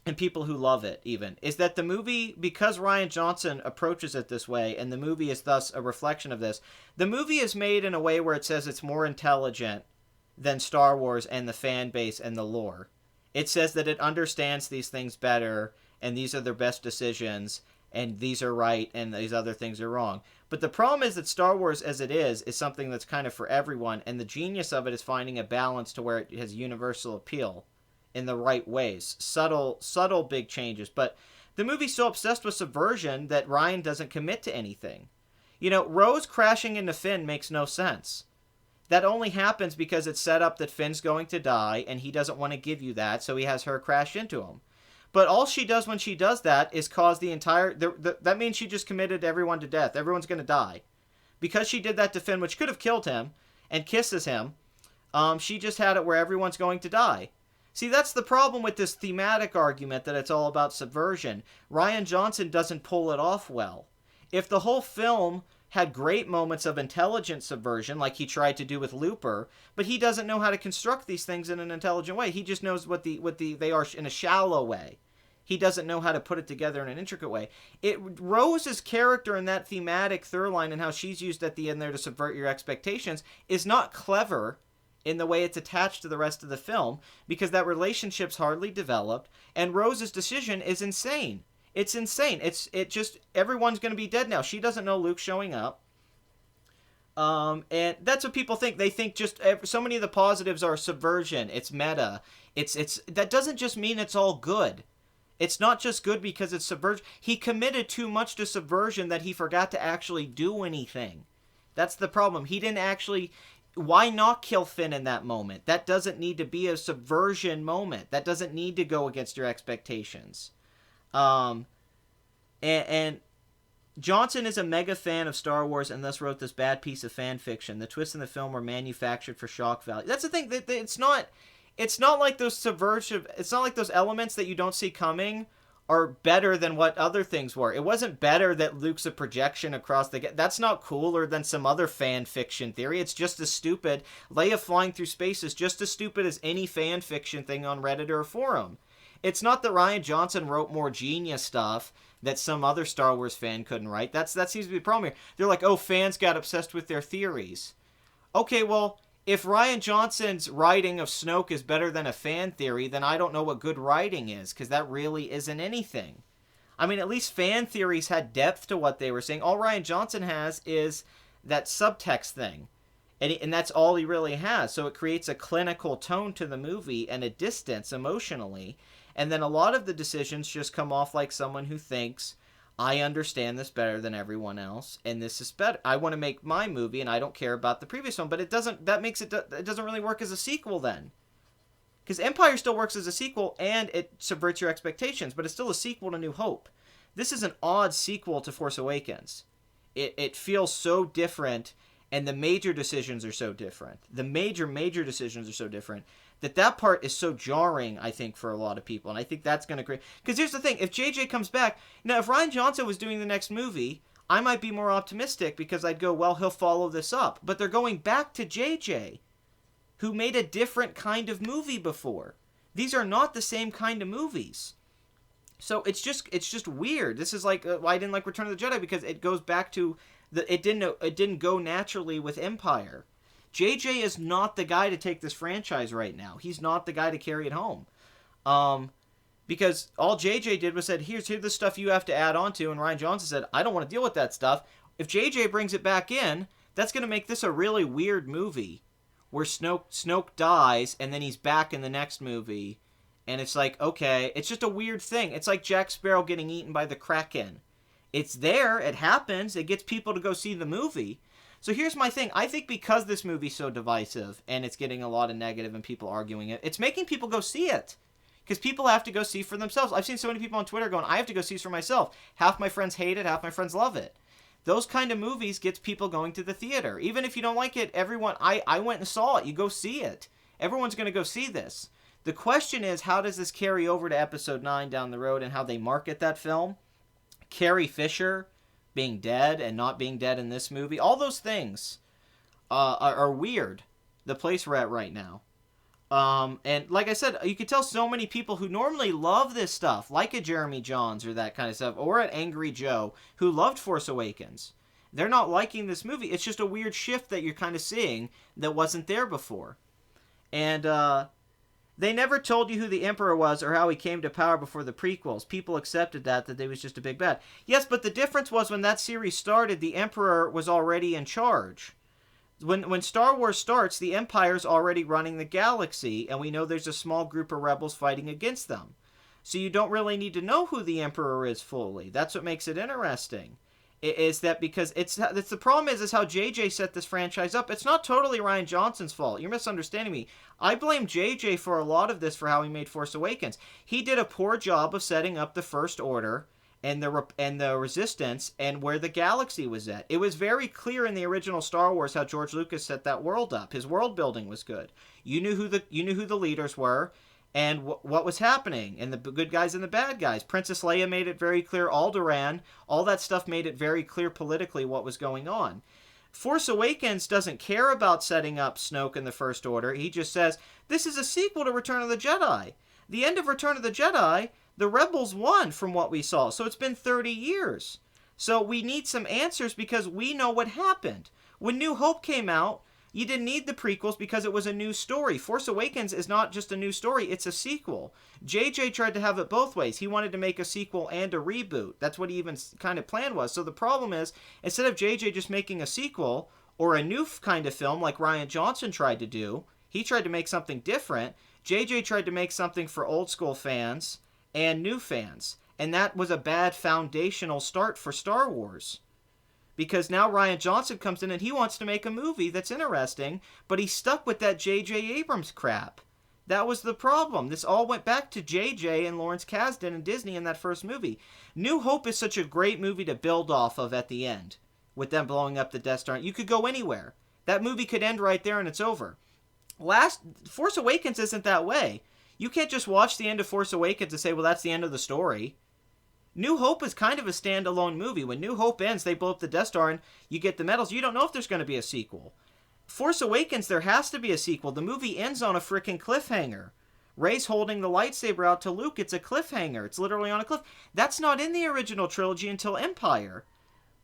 and people who love it even, is that the movie, because Rian Johnson approaches it this way, and the movie is thus a reflection of this, the movie is made in a way where it says it's more intelligent than Star Wars and the fan base and the lore. It says that it understands these things better, and these are their best decisions, and these are right, and these other things are wrong. But the problem is that Star Wars, as it is something that's kind of for everyone, and the genius of it is finding a balance to where it has universal appeal in the right ways. Subtle big changes. But the movie's so obsessed with subversion that Rian doesn't commit to anything. You know, Rose crashing into Finn makes no sense. That only happens because it's set up that Finn's going to die, and he doesn't want to give you that, so he has her crash into him. But all she does when she does that is cause the entire... that means she just committed everyone to death. Everyone's going to die. Because she did that to Finn, which could have killed him, and kisses him, she just had it where everyone's going to die. See, that's the problem with this thematic argument that it's all about subversion. Rian Johnson doesn't pull it off well. If the whole film had great moments of intelligent subversion, like he tried to do with Looper, but he doesn't know how to construct these things in an intelligent way. He just knows what they are in a shallow way. He doesn't know how to put it together in an intricate way. Rose's character in that thematic through line and how she's used at the end there to subvert your expectations is not clever in the way it's attached to the rest of the film, because that relationship's hardly developed, and Rose's decision is insane. It's insane. It just, everyone's going to be dead now. She doesn't know Luke's showing up. And that's what people think. They think just so many of the positives are subversion. It's meta. That doesn't just mean it's all good. It's not just good because it's subversion. He committed too much to subversion that he forgot to actually do anything. That's the problem. He didn't actually... Why not kill Finn in that moment? That doesn't need to be a subversion moment. That doesn't need to go against your expectations. And Johnson is a mega fan of Star Wars and thus wrote this bad piece of fan fiction. The twists in the film were manufactured for shock value. That's the thing. It's not like those subversive... It's not like those elements that you don't see coming are better than what other things were. It wasn't better that Luke's a projection across the... That's not cooler than some other fan fiction theory. It's just as stupid. Leia flying through space is just as stupid as any fan fiction thing on Reddit or a forum. It's not that Rian Johnson wrote more genius stuff that some other Star Wars fan couldn't write. That seems to be the problem here. They're like, oh, fans got obsessed with their theories. Okay, well, if Rian Johnson's writing of Snoke is better than a fan theory, then I don't know what good writing is, because that really isn't anything. I mean, at least fan theories had depth to what they were saying. All Rian Johnson has is that subtext thing. And that's all he really has. So it creates a clinical tone to the movie and a distance emotionally. And then a lot of the decisions just come off like someone who thinks, I understand this better than everyone else, and this is better. I want to make my movie, and I don't care about the previous one. But it doesn't really work as a sequel then. Because Empire still works as a sequel, and it subverts your expectations, but it's still a sequel to New Hope. This is an odd sequel to Force Awakens. It feels so different, and the major decisions are so different. The major decisions are so different that part is so jarring, I think, for a lot of people. And I think that's going to create... Because here's the thing. If JJ comes back... Now, if Rian Johnson was doing the next movie, I might be more optimistic because I'd go, well, he'll follow this up. But they're going back to JJ, who made a different kind of movie before. These are not the same kind of movies. So it's just weird. This is like... why I didn't like Return of the Jedi, because it goes back to... It didn't go naturally with Empire. JJ is not the guy to take this franchise right now. He's not the guy to carry it home. Because all JJ did was said, here's the stuff you have to add on to, and Rian Johnson said, I don't want to deal with that stuff. If JJ brings it back in, that's going to make this a really weird movie, where Snoke dies, and then he's back in the next movie, and it's like, okay, it's just a weird thing. It's like Jack Sparrow getting eaten by the Kraken. It's there, it happens, it gets people to go see the movie. So here's my thing. I think because this movie's so divisive and it's getting a lot of negative and people arguing it, it's making people go see it. Because people have to go see for themselves. I've seen so many people on Twitter going, I have to go see this for myself. Half my friends hate it, half my friends love it. Those kind of movies gets people going to the theater. Even if you don't like it, everyone... I went and saw it. You go see it. Everyone's going to go see this. The question is, how does this carry over to Episode 9 down the road and how they market that film? Carrie Fisher being dead and not being dead in this movie. All those things are weird. The place we're at right now. And like I said, you could tell so many people who normally love this stuff, like a Jeremy Jahns or that kind of stuff, or an Angry Joe, who loved Force Awakens. They're not liking this movie. It's just a weird shift that you're kind of seeing that wasn't there before. And, they never told you who the Emperor was or how he came to power before the prequels. People accepted that he was just a big bad. Yes, but the difference was when that series started, the Emperor was already in charge. When Star Wars starts, the Empire's already running the galaxy, and we know there's a small group of rebels fighting against them. So you don't really need to know who the Emperor is fully. That's what makes it interesting. Is that because it's the problem is how JJ set this franchise up. It's not totally Rian Johnson's fault. You're misunderstanding me. I blame JJ for a lot of this for how he made Force Awakens. He did a poor job of setting up the First Order and the Resistance and where the galaxy was at. It was very clear in the original Star Wars how George Lucas set that world up. His world building was good. You knew who the leaders were and what was happening, and the good guys and the bad guys. Princess Leia made it very clear. Alderaan, all that stuff made it very clear politically what was going on. Force Awakens doesn't care about setting up Snoke in the First Order. He just says, this is a sequel to Return of the Jedi. The end of Return of the Jedi, the Rebels won from what we saw. So it's been 30 years. So we need some answers because we know what happened. When New Hope came out, you didn't need the prequels because it was a new story. Force Awakens is not just a new story, it's a sequel. JJ tried to have it both ways. He wanted to make a sequel and a reboot. That's what he even kind of planned was. So the problem is, instead of JJ just making a sequel or a new kind of film like Rian Johnson tried to do, he tried to make something different. JJ tried to make something for old school fans and new fans. And that was a bad foundational start for Star Wars. Because now Rian Johnson comes in and he wants to make a movie that's interesting, but he's stuck with that J.J. Abrams crap. That was the problem. This all went back to J.J. and Lawrence Kasdan and Disney in that first movie. New Hope is such a great movie to build off of at the end, with them blowing up the Death Star. You could go anywhere. That movie could end right there and it's over. Force Awakens isn't that way. You can't just watch the end of Force Awakens and say, well, that's the end of the story. New Hope is kind of a standalone movie. When New Hope ends, they blow up the Death Star and you get the medals. You don't know if there's going to be a sequel. Force Awakens, there has to be a sequel. The movie ends on a freaking cliffhanger. Rey's holding the lightsaber out to Luke. It's a cliffhanger. It's literally on a cliff. That's not in the original trilogy until Empire.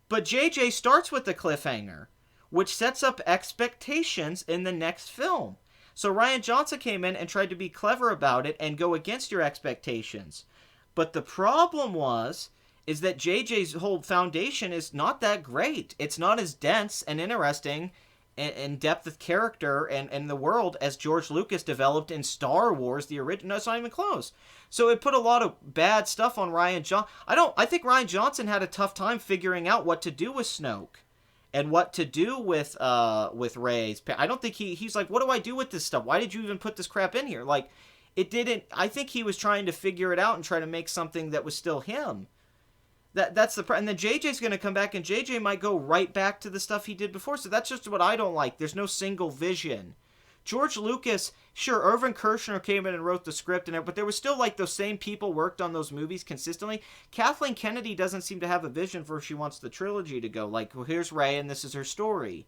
But JJ starts with the cliffhanger, which sets up expectations in the next film. So Rian Johnson came in and tried to be clever about it and go against your expectations. But the problem is that JJ's whole foundation is not that great. It's not as dense and interesting and depth of character and the world as George Lucas developed in Star Wars, the original. No, it's not even close. So it put a lot of bad stuff on Rian Johnson. I think Rian Johnson had a tough time figuring out what to do with Snoke and what to do with Rey's. I don't think he's like, what do I do with this stuff? Why did you even put this crap in here? Like, it didn't. I think he was trying to figure it out and try to make something that was still him. That's the and then JJ's going to come back and JJ might go right back to the stuff he did before. So that's just what I don't like. There's no single vision. George Lucas, sure, Irvin Kershner came in and wrote the script but there was still like those same people worked on those movies consistently. Kathleen Kennedy doesn't seem to have a vision for where she wants the trilogy to go. Like, well, here's Rey and this is her story.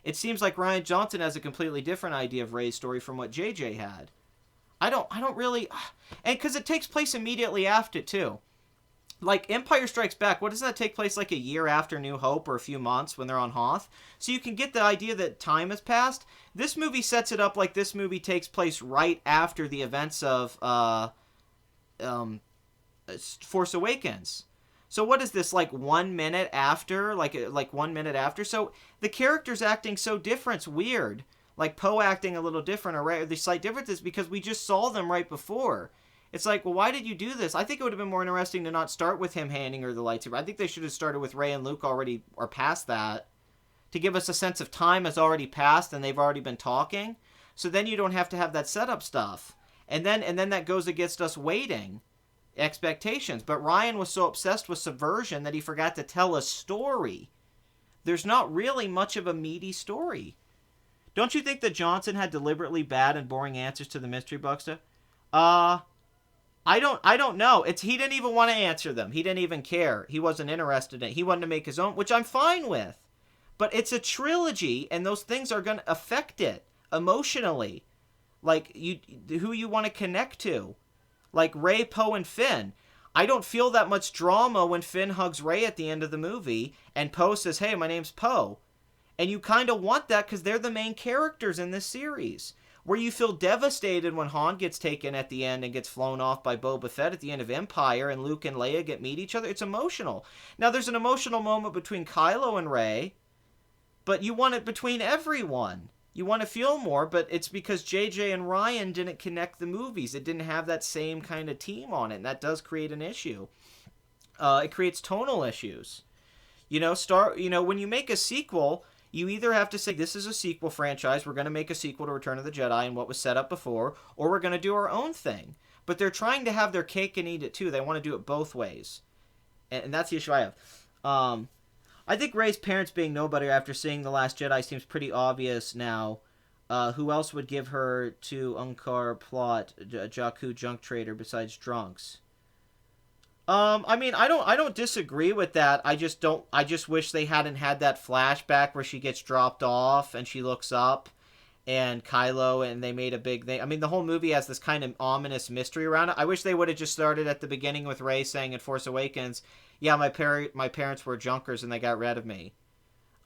It seems like Rian Johnson has a completely different idea of Rey's story from what JJ had. I don't really, and because it takes place immediately after too. Like Empire Strikes Back, what doesn't that take place like a year after New Hope or a few months when they're on Hoth? So you can get the idea that time has passed. This movie sets it up like this movie takes place right after the events of Force Awakens. So what is this, like 1 minute after? Like 1 minute after? So the characters acting so different, it's weird. Like Poe acting a little different or the slight differences because we just saw them right before. It's like, well, why did you do this? I think it would have been more interesting to not start with him handing her the lightsaber. I think they should have started with Rey and Luke already or past that to give us a sense of time has already passed and they've already been talking. So then you don't have to have that setup stuff. And then that goes against us waiting expectations. But Ryan was so obsessed with subversion that he forgot to tell a story. There's not really much of a meaty story. Don't you think that Johnson had deliberately bad and boring answers to the mystery box stuff? I I don't know. He didn't even want to answer them. He didn't even care. He wasn't interested in it. He wanted to make his own, which I'm fine with. But it's a trilogy, and those things are going to affect it emotionally. Like, who you want to connect to. Like Rey, Poe, and Finn. I don't feel that much drama when Finn hugs Rey at the end of the movie, and Poe says, hey, my name's Poe. And you kind of want that because they're the main characters in this series. Where you feel devastated when Han gets taken at the end and gets flown off by Boba Fett at the end of Empire, and Luke and Leia meet each other. It's emotional. Now, there's an emotional moment between Kylo and Rey, but you want it between everyone. You want to feel more, but it's because JJ and Rian didn't connect the movies. It didn't have that same kind of team on it, and that does create an issue. It creates tonal issues. When you make a sequel, you either have to say, this is a sequel franchise, we're going to make a sequel to Return of the Jedi and what was set up before, or we're going to do our own thing. But they're trying to have their cake and eat it too. They want to do it both ways. And that's the issue I have. I think Rey's parents being nobody after seeing The Last Jedi seems pretty obvious now. Who else would give her to Unkar plot Jakku junk trader besides drunks? I don't disagree with that. I just wish they hadn't had that flashback where she gets dropped off and she looks up and Kylo, and they made a big thing. I mean, the whole movie has this kind of ominous mystery around it. I wish they would have just started at the beginning with Rey saying in Force Awakens, yeah, my parents were junkers and they got rid of me.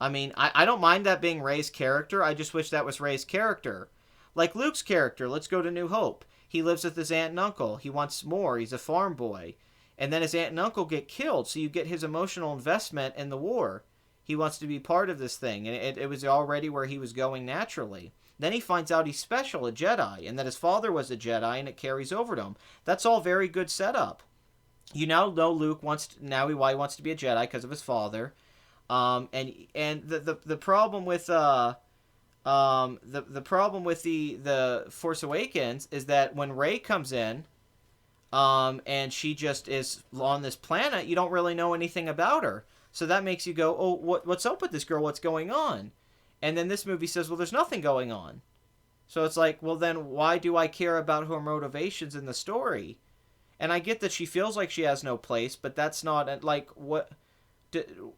I mean, I don't mind that being Rey's character. I just wish that was Rey's character. Like Luke's character, let's go to New Hope. He lives with his aunt and uncle. He wants more. He's a farm boy. And then his aunt and uncle get killed, so you get his emotional investment in the war. He wants to be part of this thing, and it was already where he was going naturally. Then he finds out he's special, a Jedi, and that his father was a Jedi, and it carries over to him. That's all very good setup. You now know Luke why he wants to be a Jedi because of his father. And the problem with the problem with the Force Awakens is that when Rey comes in, and she just is on this planet, you don't really know anything about her. So that makes you go, oh, what's up with this girl? What's going on? And then this movie says, well, there's nothing going on. So it's like, well, then why do I care about her motivations in the story? And I get that she feels like she has no place, but that's not, like, what...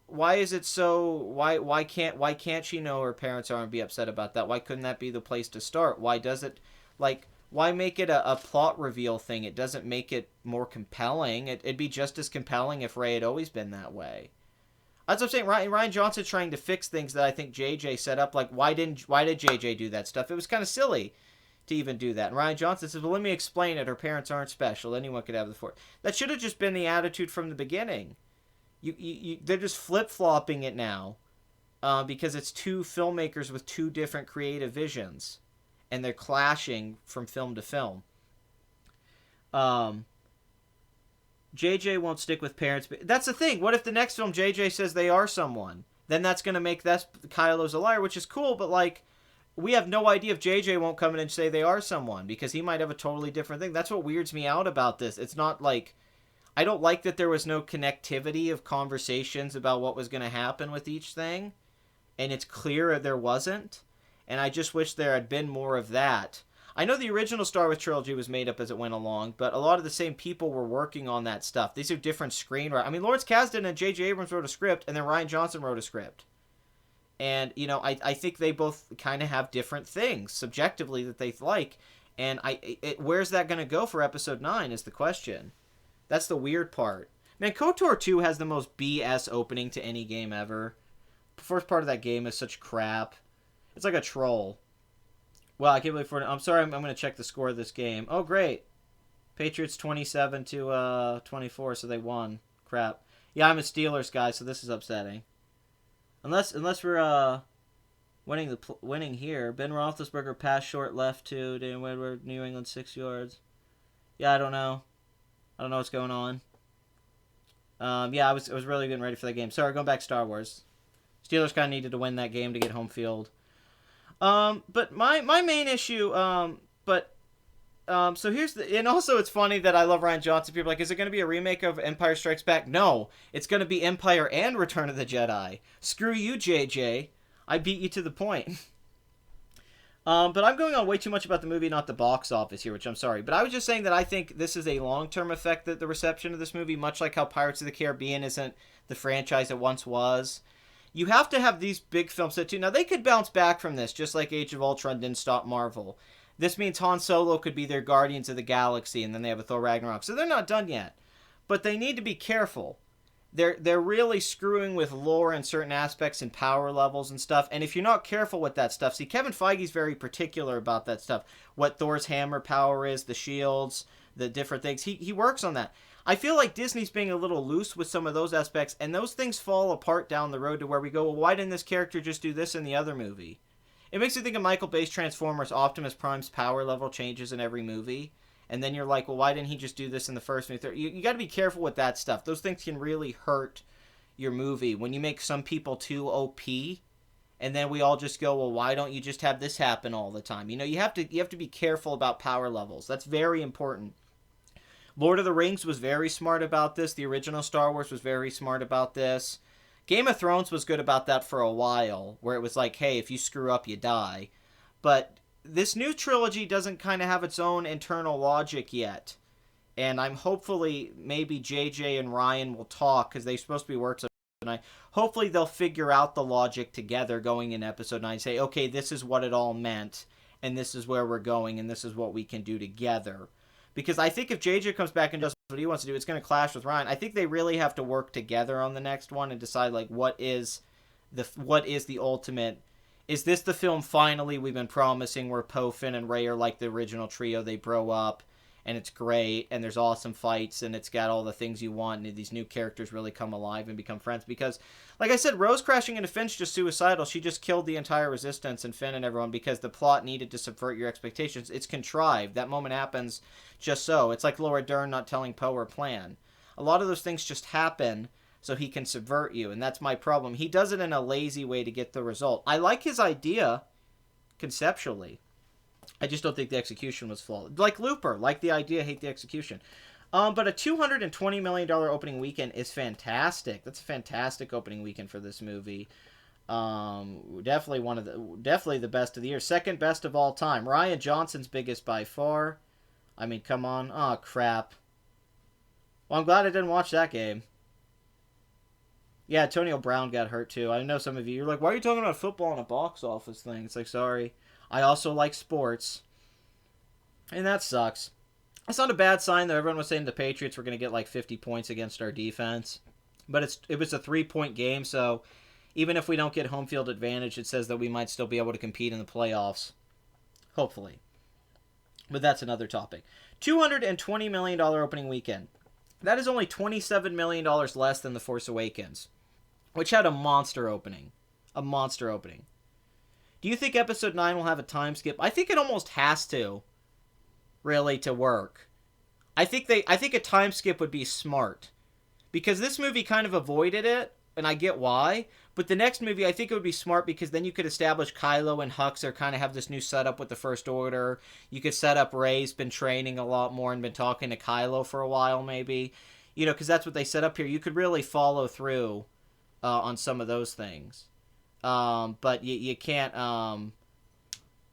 Why is it so... Why can't she know her parents are and be upset about that? Why couldn't that be the place to start? Why does it... Like... Why make it a plot reveal thing? It doesn't make it more compelling. It'd be just as compelling if Rey had always been that way. That's what I'm saying. Rian Johnson's trying to fix things that I think JJ set up. Like, why did JJ do that stuff? It was kind of silly to even do that. And Rian Johnson says, well, let me explain it. Her parents aren't special. Anyone could have the Force. That should have just been the attitude from the beginning. They're just flip-flopping it now because it's two filmmakers with two different creative visions. And they're clashing from film to film. JJ won't stick with parents. But that's the thing. What if the next film JJ says they are someone? Then that's going to make Kylo's a liar, which is cool, but like, we have no idea if JJ won't come in and say they are someone, because he might have a totally different thing. That's what weirds me out about this. It's not like... I don't like that there was no connectivity of conversations about what was going to happen with each thing. And it's clear there wasn't. And I just wish there had been more of that. I know the original Star Wars trilogy was made up as it went along, but a lot of the same people were working on that stuff. These are different screenwriters. I mean, Lawrence Kasdan and J.J. Abrams wrote a script, and then Rian Johnson wrote a script. And, I think they both kind of have different things, subjectively, that they like. And where's that going to go for Episode 9 is the question. That's the weird part. Man, KOTOR 2 has the most BS opening to any game ever. The first part of that game is such crap. It's like a troll. Well, I can't believe I'm sorry, I'm going to check the score of this game. Oh, great. Patriots 27 to 24, so they won. Crap. Yeah, I'm a Steelers guy, so this is upsetting. Unless we're winning here. Ben Roethlisberger pass short left to Dan Woodward, New England 6 yards. Yeah, I don't know. I don't know what's going on. Yeah, I was really getting ready for that game. Sorry, going back to Star Wars. Steelers kind of needed to win that game to get home field. But my main issue, so here's and also it's funny that I love Rian Johnson. People are like, is it going to be a remake of Empire Strikes Back? No, it's going to be Empire and Return of the Jedi. Screw you, JJ. I beat you to the point. But I'm going on way too much about the movie, not the box office here, which I'm sorry. But I was just saying that I think this is a long-term effect, that the reception of this movie, much like how Pirates of the Caribbean isn't the franchise it once was. You have to have these big films that too. Now, they could bounce back from this, just like Age of Ultron didn't stop Marvel. This means Han Solo could be their Guardians of the Galaxy, and then they have a Thor Ragnarok. So they're not done yet. But they need to be careful. They're really screwing with lore and certain aspects and power levels and stuff. And if you're not careful with that stuff, see, Kevin Feige's very particular about that stuff. What Thor's hammer power is, the shields, the different things. He works on that. I feel like Disney's being a little loose with some of those aspects, and those things fall apart down the road to where we go, well, why didn't this character just do this in the other movie? It makes me think of Michael Bay's Transformers. Optimus Prime's power level changes in every movie. And then you're like, well, why didn't he just do this in the first movie? You got to be careful with that stuff. Those things can really hurt your movie. When you make some people too OP, and then we all just go, well, why don't you just have this happen all the time? You have to be careful about power levels. That's very important. Lord of the Rings was very smart about this. The original Star Wars was very smart about this. Game of Thrones was good about that for a while, where it was like, hey, if you screw up, you die. But this new trilogy doesn't kind of have its own internal logic yet. And I'm hopefully, maybe JJ and Rian will talk, because they're supposed to be working on it. Hopefully they'll figure out the logic together going in episode 9. Say, okay, this is what it all meant, and this is where we're going, and this is what we can do together. Because I think if JJ comes back and does what he wants to do, it's going to clash with Rian. I think they really have to work together on the next one and decide, like, what is the ultimate. Is this the film finally we've been promising, where Poe, Finn, and Rey are like the original trio? They bro up, and it's great, and there's awesome fights, and it's got all the things you want, and these new characters really come alive and become friends. Because, like I said, Rose crashing into Finn's just suicidal. She just killed the entire Resistance and Finn and everyone because the plot needed to subvert your expectations. It's contrived. That moment happens just so. It's like Laura Dern not telling Poe her plan. A lot of those things just happen so he can subvert you, and that's my problem. He does it in a lazy way to get the result. I like his idea conceptually. I just don't think the execution was flawless. Like Looper, like the idea, hate the execution. But a $220 million opening weekend is fantastic. That's a fantastic opening weekend for this movie. Definitely the best of the year. Second best of all time. Rian Johnson's biggest by far. I mean, come on. Oh, crap. Well, I'm glad I didn't watch that game. Yeah, Antonio Brown got hurt too. I know some of you're like, why are you talking about football and a box office thing? It's like, sorry. I also like sports. And that sucks. It's not a bad sign, though. Everyone was saying the Patriots were going to get like 50 points against our defense. But it was a 3-point game, so even if we don't get home field advantage, it says that we might still be able to compete in the playoffs. Hopefully. But that's another topic. $220 million opening weekend. That is only $27 million less than The Force Awakens, which had a monster opening. A monster opening. Do you think Episode 9 will have a time skip? I think it almost has to, really, to work. I think a time skip would be smart. Because this movie kind of avoided it, and I get why. But the next movie, I think it would be smart because then you could establish Kylo and Hux are kind of have this new setup with the First Order. You could set up Rey's been training a lot more and been talking to Kylo for a while, maybe. Because that's what they set up here. You could really follow through on some of those things. But you can't,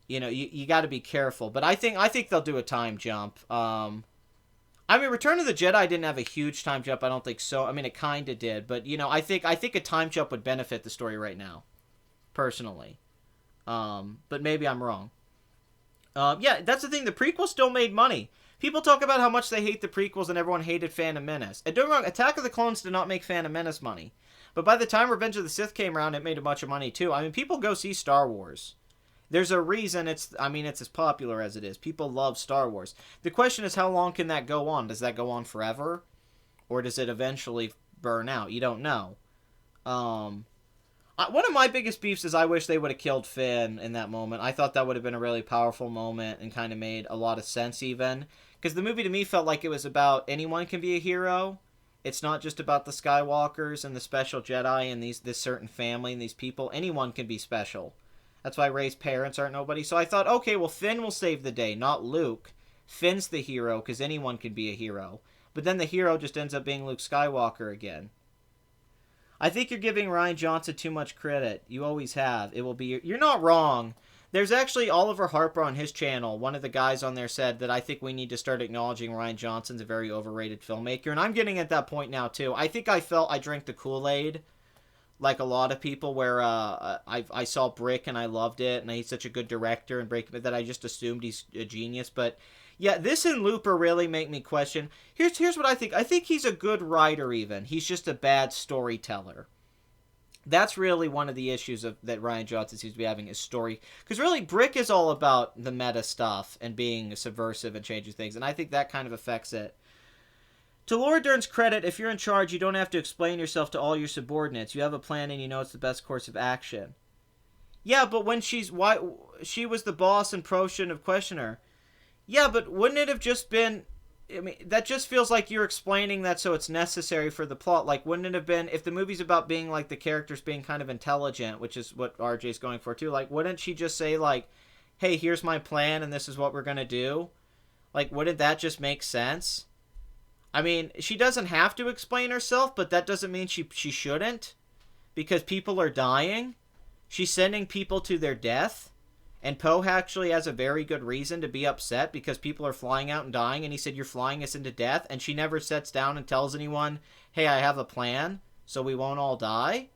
you got to be careful. But I think they'll do a time jump. I mean, Return of the Jedi didn't have a huge time jump. I don't think so. I mean, it kind of did, but I think a time jump would benefit the story right now, personally. But maybe I'm wrong. Yeah, that's the thing. The prequels still made money. People talk about how much they hate the prequels and everyone hated Phantom Menace. And don't get me wrong, Attack of the Clones did not make Phantom Menace money. But by the time Revenge of the Sith came around, it made a bunch of money too. I mean, people go see Star Wars. There's a reason it's as popular as it is. People love Star Wars. The question is, how long can that go on? Does that go on forever? Or does it eventually burn out? You don't know. One of my biggest beefs is I wish they would have killed Finn in that moment. I thought that would have been a really powerful moment and kind of made a lot of sense even. Because the movie to me felt like it was about anyone can be a hero. It's not just about the Skywalkers and the special Jedi and this certain family and these people. Anyone can be special. That's why Rey's parents aren't nobody. So I thought, okay, well, Finn will save the day, not Luke. Finn's the hero, because anyone can be a hero. But then the hero just ends up being Luke Skywalker again. I think you're giving Rian Johnson too much credit. You always have. It will be... You're not wrong. There's actually Oliver Harper on his channel. One of the guys on there said that I think we need to start acknowledging Rian Johnson's a very overrated filmmaker. And I'm getting at that point now, too. I think I felt I drank the Kool-Aid, like a lot of people, where I saw Brick and I loved it. And he's such a good director and Breaking Bad that I just assumed he's a genius. But, yeah, this and Looper really make me question. Here's what I think. I think he's a good writer, even. He's just a bad storyteller. That's really one of the issues that Rian Johnson seems to be having, is story. Because really, Brick is all about the meta stuff and being subversive and changing things. And I think that kind of affects it. To Laura Dern's credit, if you're in charge, you don't have to explain yourself to all your subordinates. You have a plan and you know it's the best course of action. Yeah, but when she was the boss and Pro shouldn't have questioned her. Yeah, but wouldn't it have just been... I mean, that just feels like you're explaining that so it's necessary for the plot. Like, wouldn't it have been, if the movie's about being, like, the characters being kind of intelligent, which is what RJ's going for, too, like, wouldn't she just say, like, hey, here's my plan and this is what we're gonna do? Like, wouldn't that just make sense? I mean, she doesn't have to explain herself, but that doesn't mean she shouldn't, because people are dying. She's sending people to their death. And Poe actually has a very good reason to be upset because people are flying out and dying. And he said, you're flying us into death. And she never sits down and tells anyone, hey, I have a plan so we won't all die.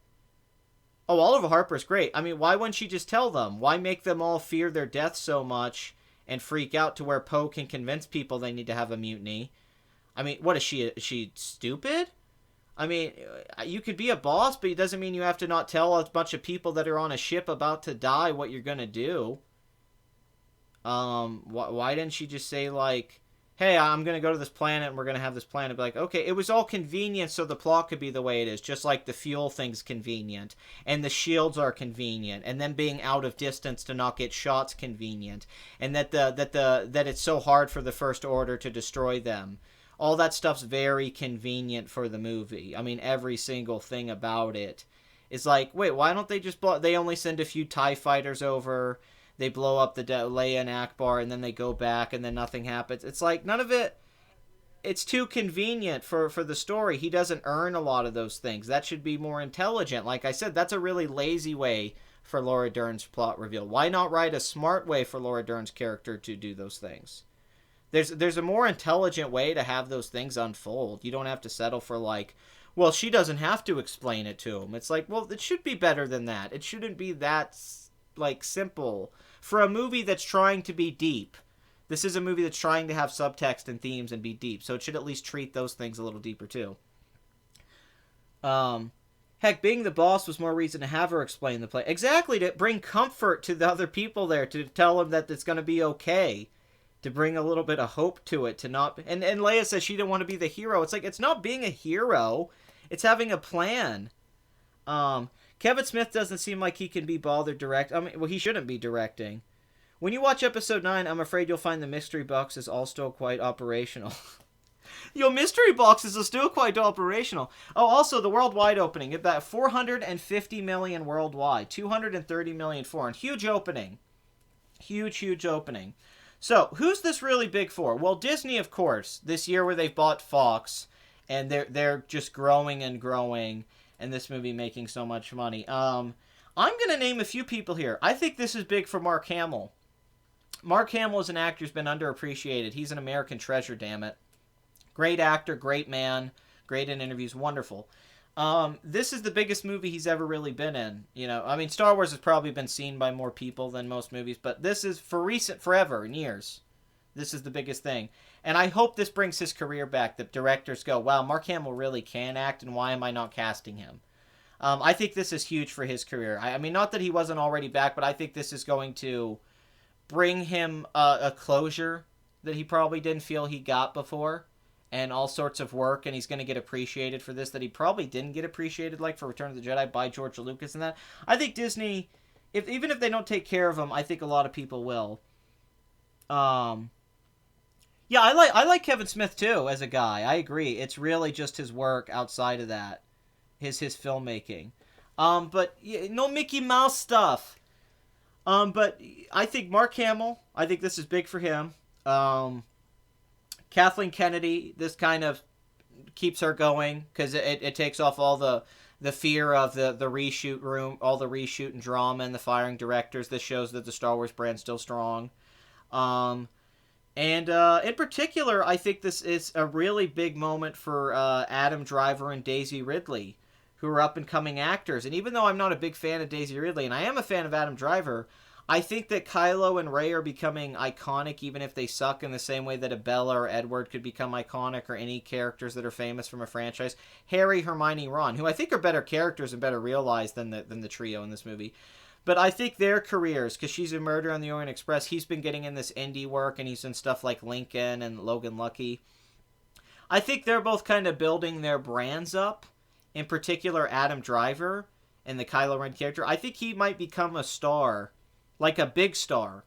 Oh, Oliver Harper's great. I mean, why wouldn't she just tell them? Why make them all fear their death so much and freak out to where Poe can convince people they need to have a mutiny? I mean, what is she? Is she stupid? I mean, you could be a boss, but it doesn't mean you have to not tell a bunch of people that are on a ship about to die what you're going to do. Why didn't she just say, like, hey, I'm going to go to this planet and we're going to have this planet. Be like, okay, it was all convenient so the plot could be the way it is. Just like the fuel thing's convenient and the shields are convenient and then being out of distance to not get shots convenient. And that it's so hard for the First Order to destroy them. All that stuff's very convenient for the movie. I mean, every single thing about it is like, wait, why don't they just they only send a few TIE fighters over, they blow up the Leia and Akbar, and then they go back, and then nothing happens. It's like, none of it, it's too convenient for the story. He doesn't earn a lot of those things. That should be more intelligent. Like I said, that's a really lazy way for Laura Dern's plot reveal. Why not write a smart way for Laura Dern's character to do those things? There's a more intelligent way to have those things unfold. You don't have to settle for, like, well, she doesn't have to explain it to him. It's like, well, it should be better than that. It shouldn't be that, like, simple. For a movie that's trying to be deep, this is a movie that's trying to have subtext and themes and be deep, so it should at least treat those things a little deeper, too. Heck, being the boss was more reason to have her explain the play. Exactly, to bring comfort to the other people there, to tell them that it's going to be okay. To bring a little bit of hope to it, to not... And Leia says she didn't want to be the hero. It's like, it's not being a hero. It's having a plan. Kevin Smith doesn't seem like he can be bothered direct. I mean, well, he shouldn't be directing. When you watch episode 9, I'm afraid you'll find the mystery boxes all still quite operational. Yo, mystery boxes are still quite operational. Oh, also, the worldwide opening. About 450 million worldwide. 230 million foreign. Huge opening. Huge opening. So, who's this really big for? Well, Disney, of course. This year where they've bought Fox, and they're just growing and growing, and this movie making so much money. I'm going to name a few people here. I think this is big for Mark Hamill. Mark Hamill as an actor has been underappreciated. He's an American treasure, damn it. Great actor, great man, great in interviews, wonderful. This is the biggest movie he's ever really been in. You know, I mean, Star Wars has probably been seen by more people than most movies, but this is forever in years. This is the biggest thing. And I hope this brings his career back. The directors go, wow, Mark Hamill really can act, and why am I not casting him? I think this is huge for his career. I mean, not that he wasn't already back, but I think this is going to bring him a closure that he probably didn't feel he got before. And all sorts of work, and he's going to get appreciated for this that he probably didn't get appreciated, like for Return of the Jedi by George Lucas and that. I think Disney, even if they don't take care of him, I think a lot of people will. Yeah, I like Kevin Smith too as a guy. I agree. It's really just his work outside of that, his filmmaking. But no Mickey Mouse stuff. But I think Mark Hamill. I think this is big for him. Kathleen Kennedy, this kind of keeps her going because it takes off all the the fear of the reshoot room, all the reshoot and drama and the firing directors. This shows that the Star Wars brand's still strong. And in particular, I think this is a really big moment for Adam Driver and Daisy Ridley, who are up-and-coming actors. And even though I'm not a big fan of Daisy Ridley, and I am a fan of Adam Driver, I think that Kylo and Rey are becoming iconic, even if they suck, in the same way that a Bella or Edward could become iconic, or any characters that are famous from a franchise. Harry, Hermione, Ron, who I think are better characters and better realized than the trio in this movie. But I think their careers, because she's a Murder on the Orient Express, he's been getting in this indie work, and he's in stuff like Lincoln and Logan Lucky. I think they're both kind of building their brands up. In particular, Adam Driver and the Kylo Ren character. I think he might become a star, like a big star,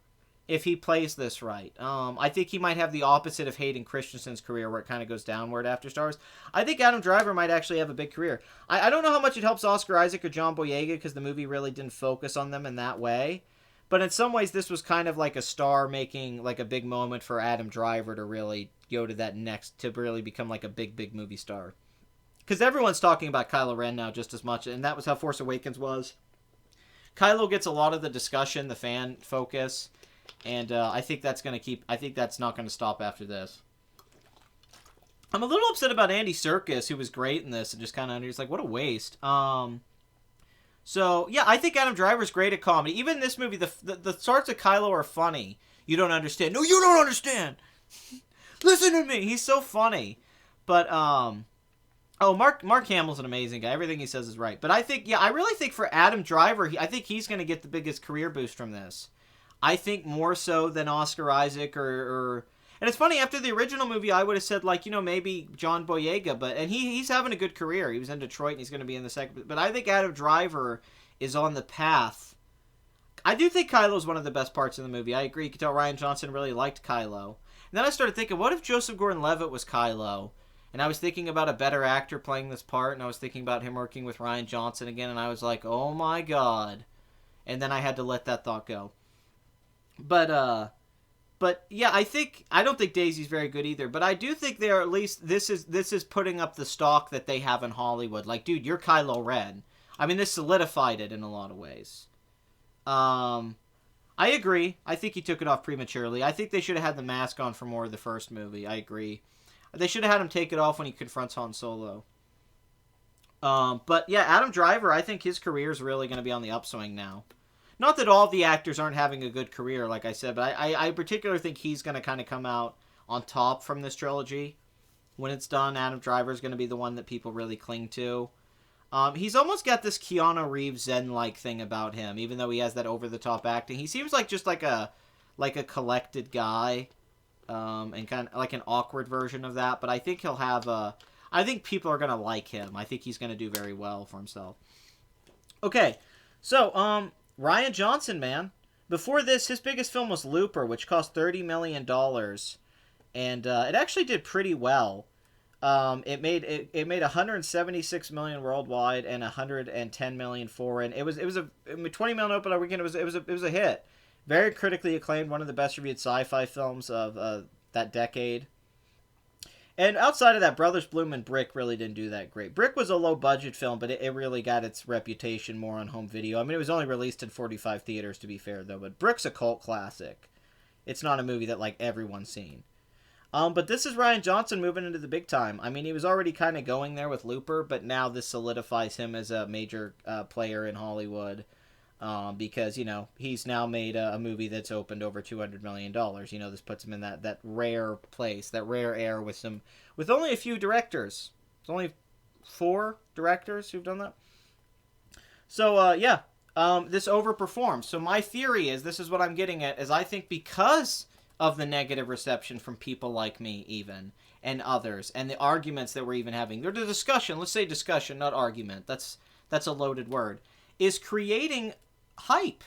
if he plays this right. I think he might have the opposite of Hayden Christensen's career, where it kind of goes downward after Star Wars. I think Adam Driver might actually have a big career. I don't know how much it helps Oscar Isaac or John Boyega, because the movie really didn't focus on them in that way. But in some ways, this was kind of like a star making, like a big moment for Adam Driver to really go to that next, to really become like a big, big movie star. Because everyone's talking about Kylo Ren now just as much, and that was how Force Awakens was. Kylo gets a lot of the discussion, the fan focus, and I think that's going to keep... I think that's not going to stop after this. I'm a little upset about Andy Serkis, who was great in this, and just kind of... He's like, what a waste. So, yeah, I think Adam Driver's great at comedy. Even in this movie, the starts of Kylo are funny. You don't understand. No, you don't understand! Listen to me! He's so funny. But, oh, Mark Hamill's an amazing guy. Everything he says is right. But I think, yeah, I really think for Adam Driver, I think he's going to get the biggest career boost from this. I think more so than Oscar Isaac or... And it's funny, after the original movie, I would have said, like, maybe John Boyega, and he's having a good career. He was in Detroit, and he's going to be in the second... But I think Adam Driver is on the path. I do think Kylo's one of the best parts of the movie. I agree. You can tell Rian Johnson really liked Kylo. And then I started thinking, what if Joseph Gordon-Levitt was Kylo? And I was thinking about a better actor playing this part, and I was thinking about him working with Rian Johnson again, and I was like, oh my god. And then I had to let that thought go. But yeah, I don't think Daisy's very good either, but I do think they are, at least, this is putting up the stock that they have in Hollywood. Like, dude, you're Kylo Ren. I mean, this solidified it in a lot of ways. I agree. I think he took it off prematurely. I think they should have had the mask on for more of the first movie. I agree. They should have had him take it off when he confronts Han Solo. But yeah, Adam Driver, I think his career is really going to be on the upswing now. Not that all the actors aren't having a good career, like I said, but I particularly think he's going to kind of come out on top from this trilogy. When it's done, Adam Driver is going to be the one that people really cling to. He's almost got this Keanu Reeves Zen-like thing about him, even though he has that over-the-top acting. He seems like just like a collected guy. And kind of like an awkward version of that, but I think he'll have I think people are going to like him. I think he's going to do very well for himself. Okay, so, Rian Johnson, man. Before this, his biggest film was Looper, which cost $30 million, and it actually did pretty well. It made $176 million worldwide and $110 million foreign. It was a $20 million opening weekend. It was a hit. Very critically acclaimed, one of the best reviewed sci-fi films of that decade. And outside of that, Brothers Bloom and Brick really didn't do that great. Brick was a low-budget film, but it really got its reputation more on home video. I mean, it was only released in 45 theaters, to be fair, though. But Brick's a cult classic. It's not a movie that, like, everyone's seen. But this is Rian Johnson moving into the big time. I mean, he was already kind of going there with Looper, but now this solidifies him as a major player in Hollywood. Because, he's now made a movie that's opened over $200 million. This puts him in that rare place, that rare air with only a few directors. There's only 4 directors who've done that. So, yeah, this overperforms. So my theory is, this is what I'm getting at, is I think because of the negative reception from people like me, even, and others, and the arguments that we're even having, or the discussion, let's say discussion, not argument, that's a loaded word, is creating hype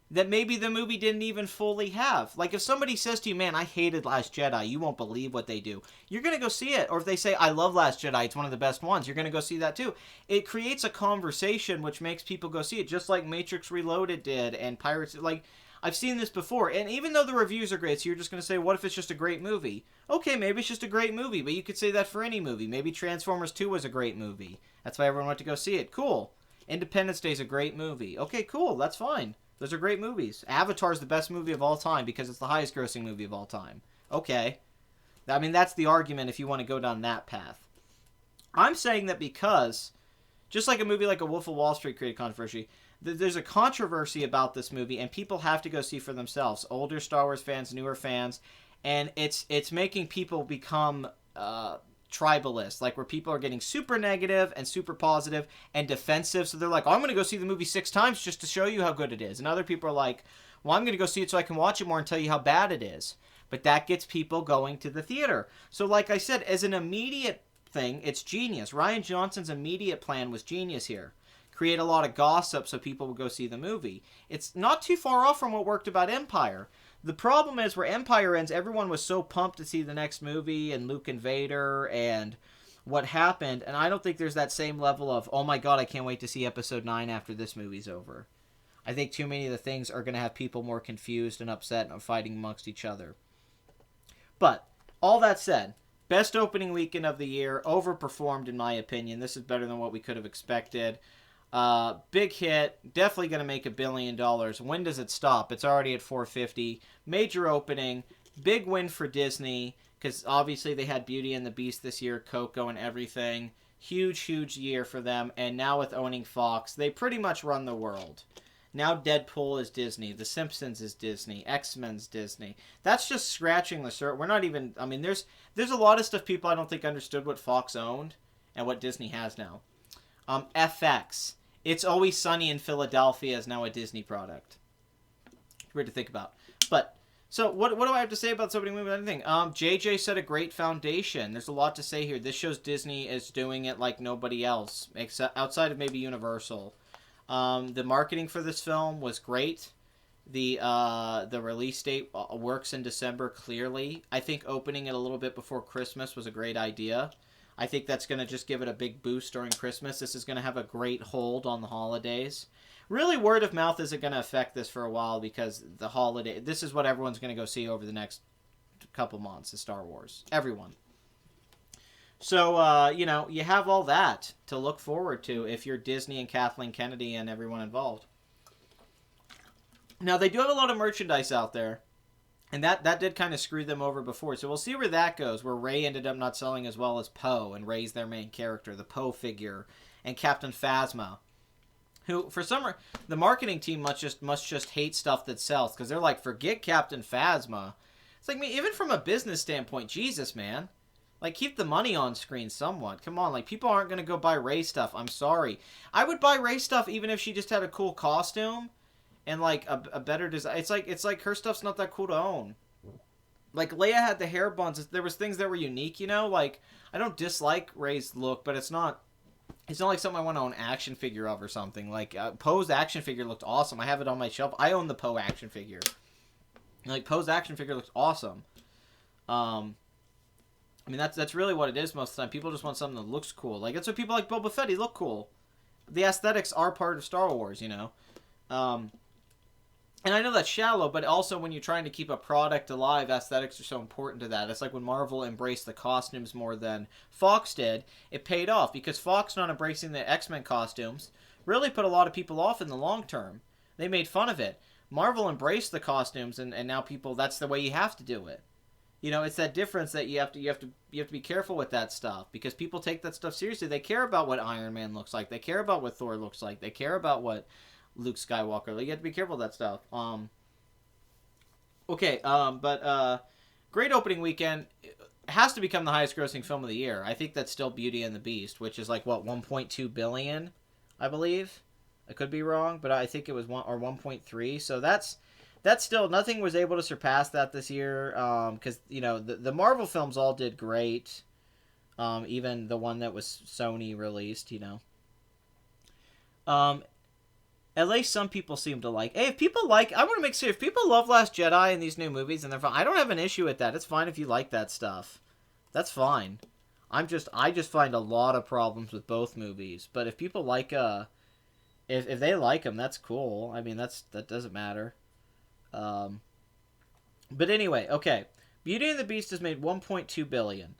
that maybe the movie didn't even fully have. Like, if somebody says to you, man, I hated Last Jedi, you won't believe what they do, you're going to go see it. Or if they say, I love Last Jedi, it's one of the best ones, you're going to go see that too. It creates a conversation which makes people go see it, just like Matrix Reloaded did, and Pirates, like, I've seen this before, and even though the reviews are great, so you're just going to say, what if it's just a great movie? Okay, maybe it's just a great movie, but you could say that for any movie. Maybe Transformers 2 was a great movie. That's why everyone went to go see it. Cool. Independence Day is a great movie. Okay, cool. That's fine. Those are great movies. Avatar is the best movie of all time because it's the highest grossing movie of all time. Okay. I mean, that's the argument if you want to go down that path. I'm saying that because, just like a movie like A Wolf of Wall Street created controversy, there's a controversy about this movie, and people have to go see for themselves. Older Star Wars fans, newer fans, and it's making people become tribalist, like where people are getting super negative and super positive and defensive. So they're like, oh, I'm going to go see the movie 6 times just to show you how good it is. And other people are like, well, I'm going to go see it so I can watch it more and tell you how bad it is. But that gets people going to the theater. So like I said, as an immediate thing, it's genius. Rian Johnson's immediate plan was genius here. Create a lot of gossip so people will go see the movie. It's not too far off from what worked about Empire. The problem is where Empire ends, everyone was so pumped to see the next movie and Luke and Vader and what happened, and I don't think there's that same level of, oh my god, I can't wait to see Episode 9 after this movie's over. I think too many of the things are going to have people more confused and upset and fighting amongst each other. But, all that said, best opening weekend of the year, overperformed in my opinion. This is better than what we could have expected. Big hit, definitely going to make $1 billion. When does it stop? It's already at 450. Major opening, big win for Disney, because obviously they had Beauty and the Beast this year, Coco and everything. Huge, huge year for them, and now with owning Fox, they pretty much run the world. Now Deadpool is Disney, The Simpsons is Disney, X-Men's Disney. That's just scratching the surface. We're not even, I mean, there's a lot of stuff people I don't think understood what Fox owned and what Disney has now. FX. It's Always Sunny in Philadelphia is now a Disney product. Weird to think about. But, so what do I have to say about this opening movie? Anything. JJ set a great foundation. There's a lot to say here. This shows Disney is doing it like nobody else, except outside of maybe Universal. The marketing for this film was great. The release date works in December clearly. I think opening it a little bit before Christmas was a great idea. I think that's going to just give it a big boost during Christmas. This is going to have a great hold on the holidays. Really, word of mouth isn't going to affect this for a while because the holiday... This is what everyone's going to go see over the next couple months, is Star Wars. Everyone. So, you have all that to look forward to if you're Disney and Kathleen Kennedy and everyone involved. Now, they do have a lot of merchandise out there. And that did kind of screw them over before. So we'll see where that goes, where Rey ended up not selling as well as Poe, and Rey's their main character, the Poe figure, and Captain Phasma, who, for some reason, the marketing team must just hate stuff that sells, because they're like, forget Captain Phasma. It's like, even from a business standpoint, Jesus, man. Like, keep the money on screen somewhat. Come on, like, people aren't going to go buy Rey stuff. I'm sorry. I would buy Rey stuff even if she just had a cool costume. And, like, a better design. It's like her stuff's not that cool to own. Like, Leia had the hair buns. There was things that were unique, Like, I don't dislike Rey's look, but it's not like something I want to own action figure of or something. Like, Poe's action figure looked awesome. I have it on my shelf. I own the Poe action figure. Like, Poe's action figure looks awesome. I mean, that's really what it is most of the time. People just want something that looks cool. Like, that's what people like Boba Fett. He look cool. The aesthetics are part of Star Wars, And I know that's shallow, but also when you're trying to keep a product alive, aesthetics are so important to that. It's like when Marvel embraced the costumes more than Fox did, it paid off, because Fox not embracing the X-Men costumes really put a lot of people off in the long term. They made fun of it. Marvel embraced the costumes, and now people, that's the way you have to do it. It's that difference that you have to be careful with that stuff, because people take that stuff seriously. They care about what Iron Man looks like. They care about what Thor looks like. They care about what Luke Skywalker. You have to be careful of that stuff. Great opening weekend. It has to become the highest grossing film of the year. I think that's still Beauty and the Beast, which is like, 1.2 billion, I believe. I could be wrong, but I think it was 1.3. So that's still, nothing was able to surpass that this year. Because, the Marvel films all did great. Even the one that was Sony released, At least some people seem to like. Hey, if people like, I want to make sure, if people love Last Jedi and these new movies and they're fine, I don't have an issue with that. It's fine if you like that stuff. That's fine. I just find a lot of problems with both movies. But if people like, if they like them, that's cool. I mean, that doesn't matter. Um, but anyway, okay. Beauty and the Beast has made 1.2 billion.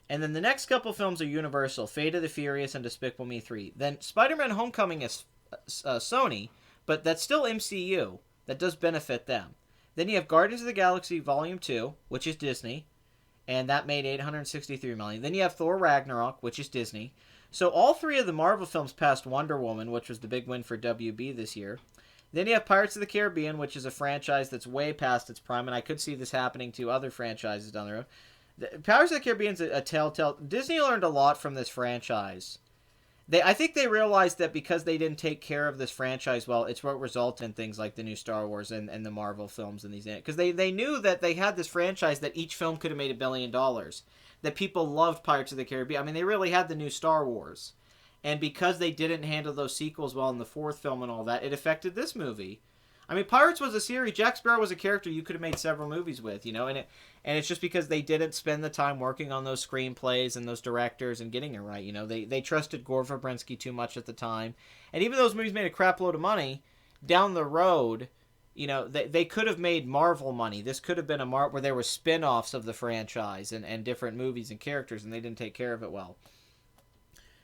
And then the next couple films are Universal, Fate of the Furious, and Despicable Me 3. Then Spider-Man Homecoming is Sony, but that's still MCU. That does benefit them. Then you have Guardians of the Galaxy Volume 2, which is Disney, and that made 863 million. Then you have Thor Ragnarok, which is Disney. So all three of the Marvel films passed Wonder Woman, which was the big win for WB this year. Then you have Pirates of the Caribbean, which is a franchise that's way past its prime, and I could see this happening to other franchises down the road. Pirates of the Caribbean is a telltale. Disney learned a lot from this franchise. I think they realized that because they didn't take care of this franchise well, it's what resulted in things like the new Star Wars and the Marvel films and these. Because they knew that they had this franchise that each film could have made $1 billion. That people loved Pirates of the Caribbean. I mean, they really had the new Star Wars. And because they didn't handle those sequels well in the fourth film and all that, it affected this movie. I mean, Pirates was a series. Jack Sparrow was a character you could have made several movies with, you know, and it's just because they didn't spend the time working on those screenplays and those directors and getting it right. You know, they trusted Gore Verbinski too much at the time, and even though those movies made a crap load of money, down the road, you know, they could have made Marvel money. This could have been where there were spin-offs of the franchise and different movies and characters, and they didn't take care of it well.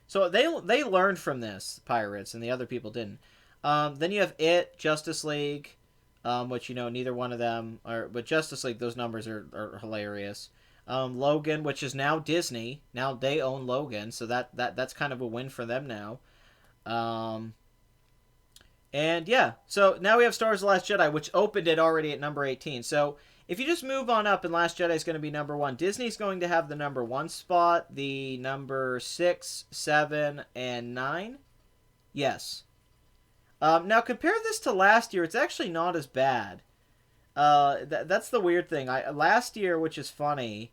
So they learned from this, Pirates, and the other people didn't. Then you have It, Justice League, which, you know, neither one of them are, but Justice League, those numbers are hilarious. Logan, which is now Disney. Now they own Logan, so that's kind of a win for them now. And yeah, so now we have Star Wars The Last Jedi, which opened it already at number 18. So if you just move on up, and Last Jedi is going to be number 1, Disney's going to have the number 1 spot, the number 6, 7, and 9. Yes. Now compare this to last year. It's actually not as bad. That's the weird thing. Last year, which is funny,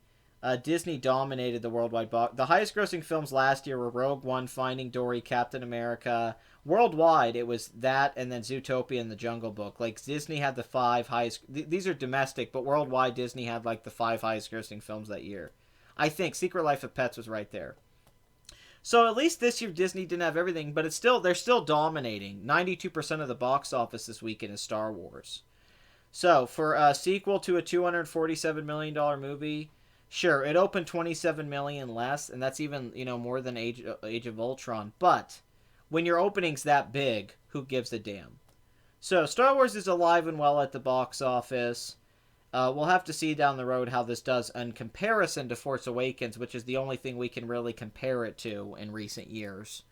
Disney dominated the worldwide box. The highest grossing films last year were Rogue One, Finding Dory, Captain America. Worldwide, it was that and then Zootopia and The Jungle Book. Like, Disney had the 5 highest... These are domestic, but worldwide, Disney had like the 5 highest grossing films that year. I think Secret Life of Pets was right there. So at least this year Disney didn't have everything, but they're still dominating. 92% of the box office this weekend is Star Wars. So for a sequel to a $247 million movie, sure, it opened $27 million less, and that's even, you know, more than Age of Ultron. But when your opening's that big, who gives a damn? So Star Wars is alive and well at the box office. We'll have to see down the road how this does in comparison to Force Awakens, which is the only thing we can really compare it to in recent years.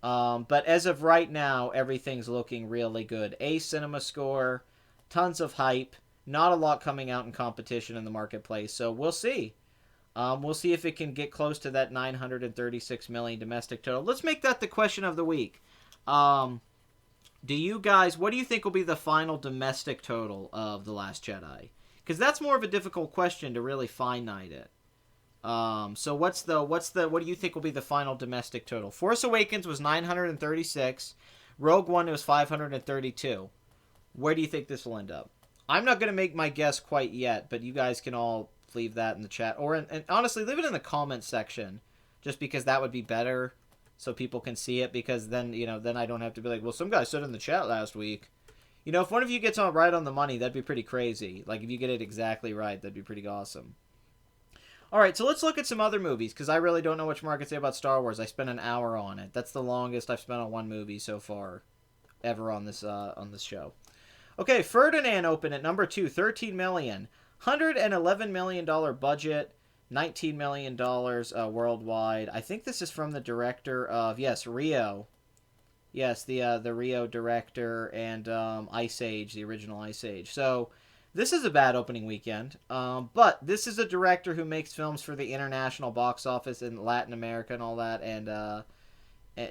But as of right now, everything's looking really good. A cinema score, tons of hype, not a lot coming out in competition in the marketplace. So we'll see. We'll see if it can get close to that 936 million domestic total. Let's make that the question of the week. What do you think will be the final domestic total of The Last Jedi? Because that's more of a difficult question to really finite it. So what do you think will be the final domestic total? Force Awakens was 936. Rogue One was 532. Where do you think this will end up? I'm not going to make my guess quite yet, but you guys can all leave that in the chat. And honestly, leave it in the comments section, just because that would be better so people can see it, because then, you know, then I don't have to be like, well, some guy said in the chat last week. You know, if one of you gets on right on the money, that'd be pretty crazy. Like, if you get it exactly right, that'd be pretty awesome. All right, so let's look at some other movies, because I really don't know much more I can say about Star Wars. I spent an hour on it. That's the longest I've spent on one movie so far, ever on this show. Okay, Ferdinand opened at number 2, $13 million. $111 million budget, $19 million worldwide. I think this is from the director of, yes, Rio. Yes, the Rio director and Ice Age, the original Ice Age. So this is a bad opening weekend, but this is a director who makes films for the international box office in Latin America and all that, and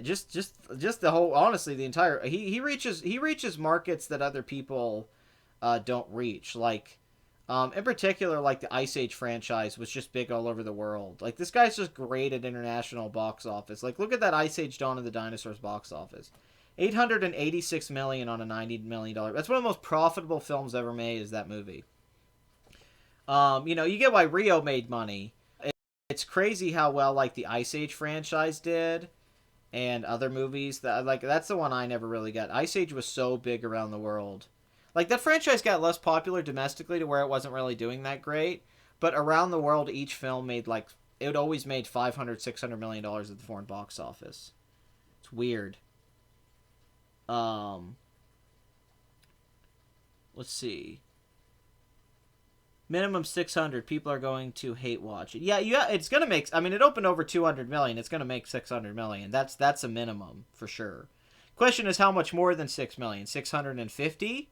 just the whole, honestly, the entire he reaches markets that other people don't reach. Like, in particular, like the Ice Age franchise was just big all over the world. Like, this guy's just great at international box office. Like, look at that Ice Age Dawn of the Dinosaurs box office. $886 million on a $90 million. That's one of the most profitable films ever made, is that movie. You know, you get why Rio made money. It's crazy how well, like, the Ice Age franchise did and other movies. That's the one I never really got. Ice Age was so big around the world. Like, that franchise got less popular domestically to where it wasn't really doing that great. But around the world, each film made, like, it always made $500, $600 million at the foreign box office. It's weird. Let's see. Minimum 600. People are going to hate watch it. Yeah, it's gonna make. I mean, it opened over 200 million. It's gonna make 600 million. That's a minimum for sure. Question is how much more than 6 million? 650,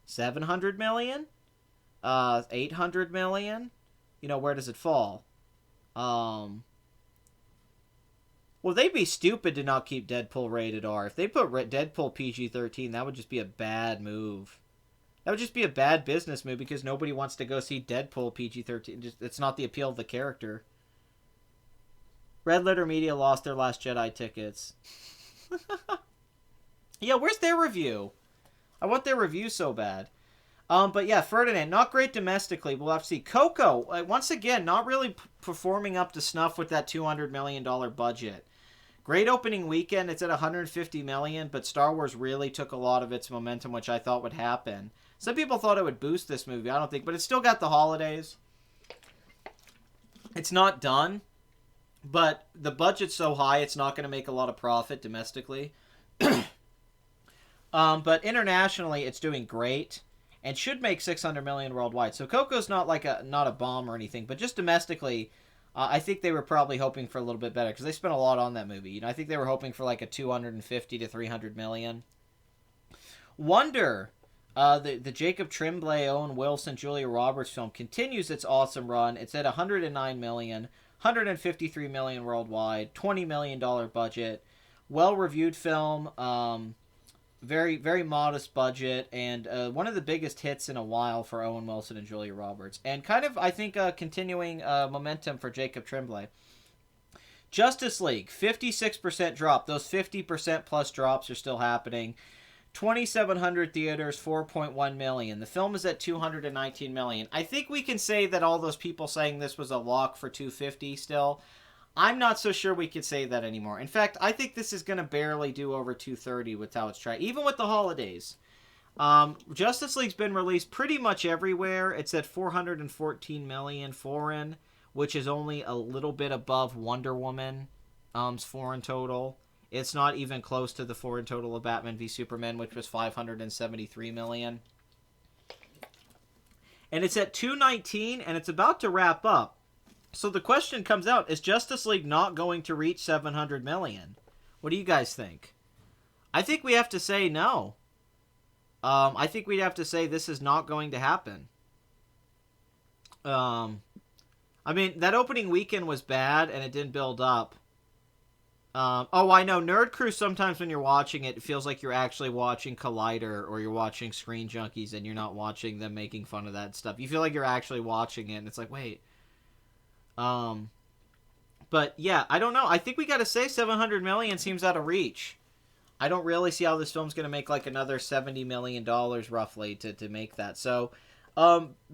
700 million, 800 million. You know, where does it fall? Well, they'd be stupid to not keep Deadpool rated R. If they put Deadpool PG-13, that would just be a bad move. That would just be a bad business move because nobody wants to go see Deadpool PG-13. It's not the appeal of the character. Red Letter Media lost their Last Jedi tickets. Yeah, where's their review? I want their review so bad. But yeah, Ferdinand, not great domestically. We'll have to see. Coco, once again, not really performing up to snuff with that $200 million budget. Great opening weekend. It's at $150 million, but Star Wars really took a lot of its momentum, which I thought would happen. Some people thought it would boost this movie. I don't think, but it's still got the holidays. It's not done, but the budget's so high, it's not going to make a lot of profit domestically. But internationally, it's doing great and should make $600 million worldwide. So Coco's not a bomb or anything, but just domestically, I think they were probably hoping for a little bit better because they spent a lot on that movie. You know, I think they were hoping for like a 250 to 300 million. Wonder, the Jacob Tremblay, Owen Wilson, Julia Roberts film continues its awesome run. It's at 109 million, 153 million worldwide, $20 million budget, well-reviewed film. Very, very modest budget, and one of the biggest hits in a while for Owen Wilson and Julia Roberts. And kind of, I think, continuing momentum for Jacob Tremblay. Justice League, 56% drop. Those 50% plus drops are still happening. 2,700 theaters, 4.1 million. The film is at 219 million. I think we can say that all those people saying this was a lock for 250 still, I'm not so sure we could say that anymore. In fact, I think this is going to barely do over 230 with how it's trying, even with the holidays. Justice League's been released pretty much everywhere. It's at 414 million foreign, which is only a little bit above Wonder Woman's foreign total. It's not even close to the foreign total of Batman v Superman, which was 573 million. And it's at 219, and it's about to wrap up. So the question comes out, is Justice League not going to reach 700 million? What do you guys think? I think we have to say no. I think we'd have to say this is not going to happen. I mean, that opening weekend was bad and it didn't build up. I know. Nerd Crew, sometimes when you're watching it, it feels like you're actually watching Collider or you're watching Screen Junkies and you're not watching them making fun of that stuff. You feel like you're actually watching it and it's like, wait. But yeah, I don't know. I think we got to say 700 million seems out of reach. I don't really see how this film's going to make like another $70 million roughly to make that. So,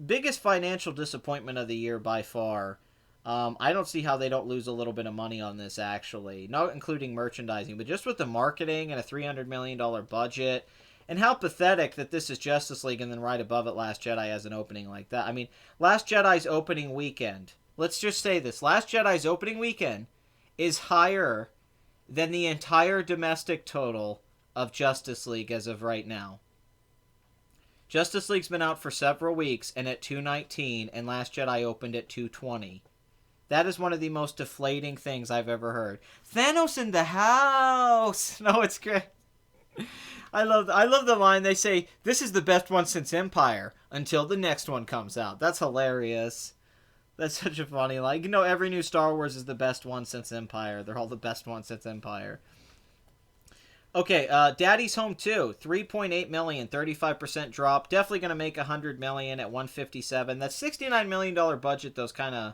biggest financial disappointment of the year by far. I don't see how they don't lose a little bit of money on this actually, not including merchandising, but just with the marketing and a $300 million budget. And how pathetic that this is Justice League and then right above it Last Jedi has an opening like that. I mean, Last Jedi's opening weekend, let's just say this. Last Jedi's opening weekend is higher than the entire domestic total of Justice League as of right now. Justice League's been out for several weeks and at 219, and Last Jedi opened at 220. That is one of the most deflating things I've ever heard. Thanos in the house! No, it's great. I love the line they say, this is the best one since Empire, until the next one comes out. That's hilarious. That's such a funny line. You know, every new Star Wars is the best one since Empire. They're all the best ones since Empire. Okay, Daddy's Home 2, 3.8 million, 35% drop. Definitely going to make 100 million at 157. That $69 million budget, though, is kind of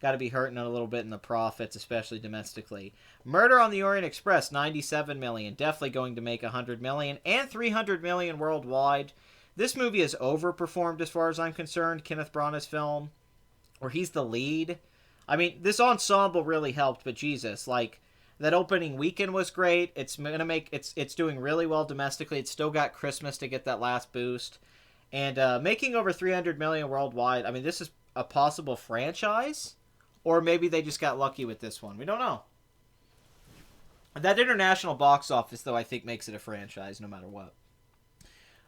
got to be hurting a little bit in the profits, especially domestically. Murder on the Orient Express, 97 million. Definitely going to make 100 million and 300 million worldwide. This movie has overperformed as far as I'm concerned. Kenneth Branagh's film, where he's the lead. I mean, this ensemble really helped, but Jesus, like, that opening weekend was great. It's doing really well domestically. It's still got Christmas to get that last boost. And making over 300 million worldwide. I mean, this is a possible franchise, or maybe they just got lucky with this one. We don't know. That international box office, though, I think makes it a franchise no matter what.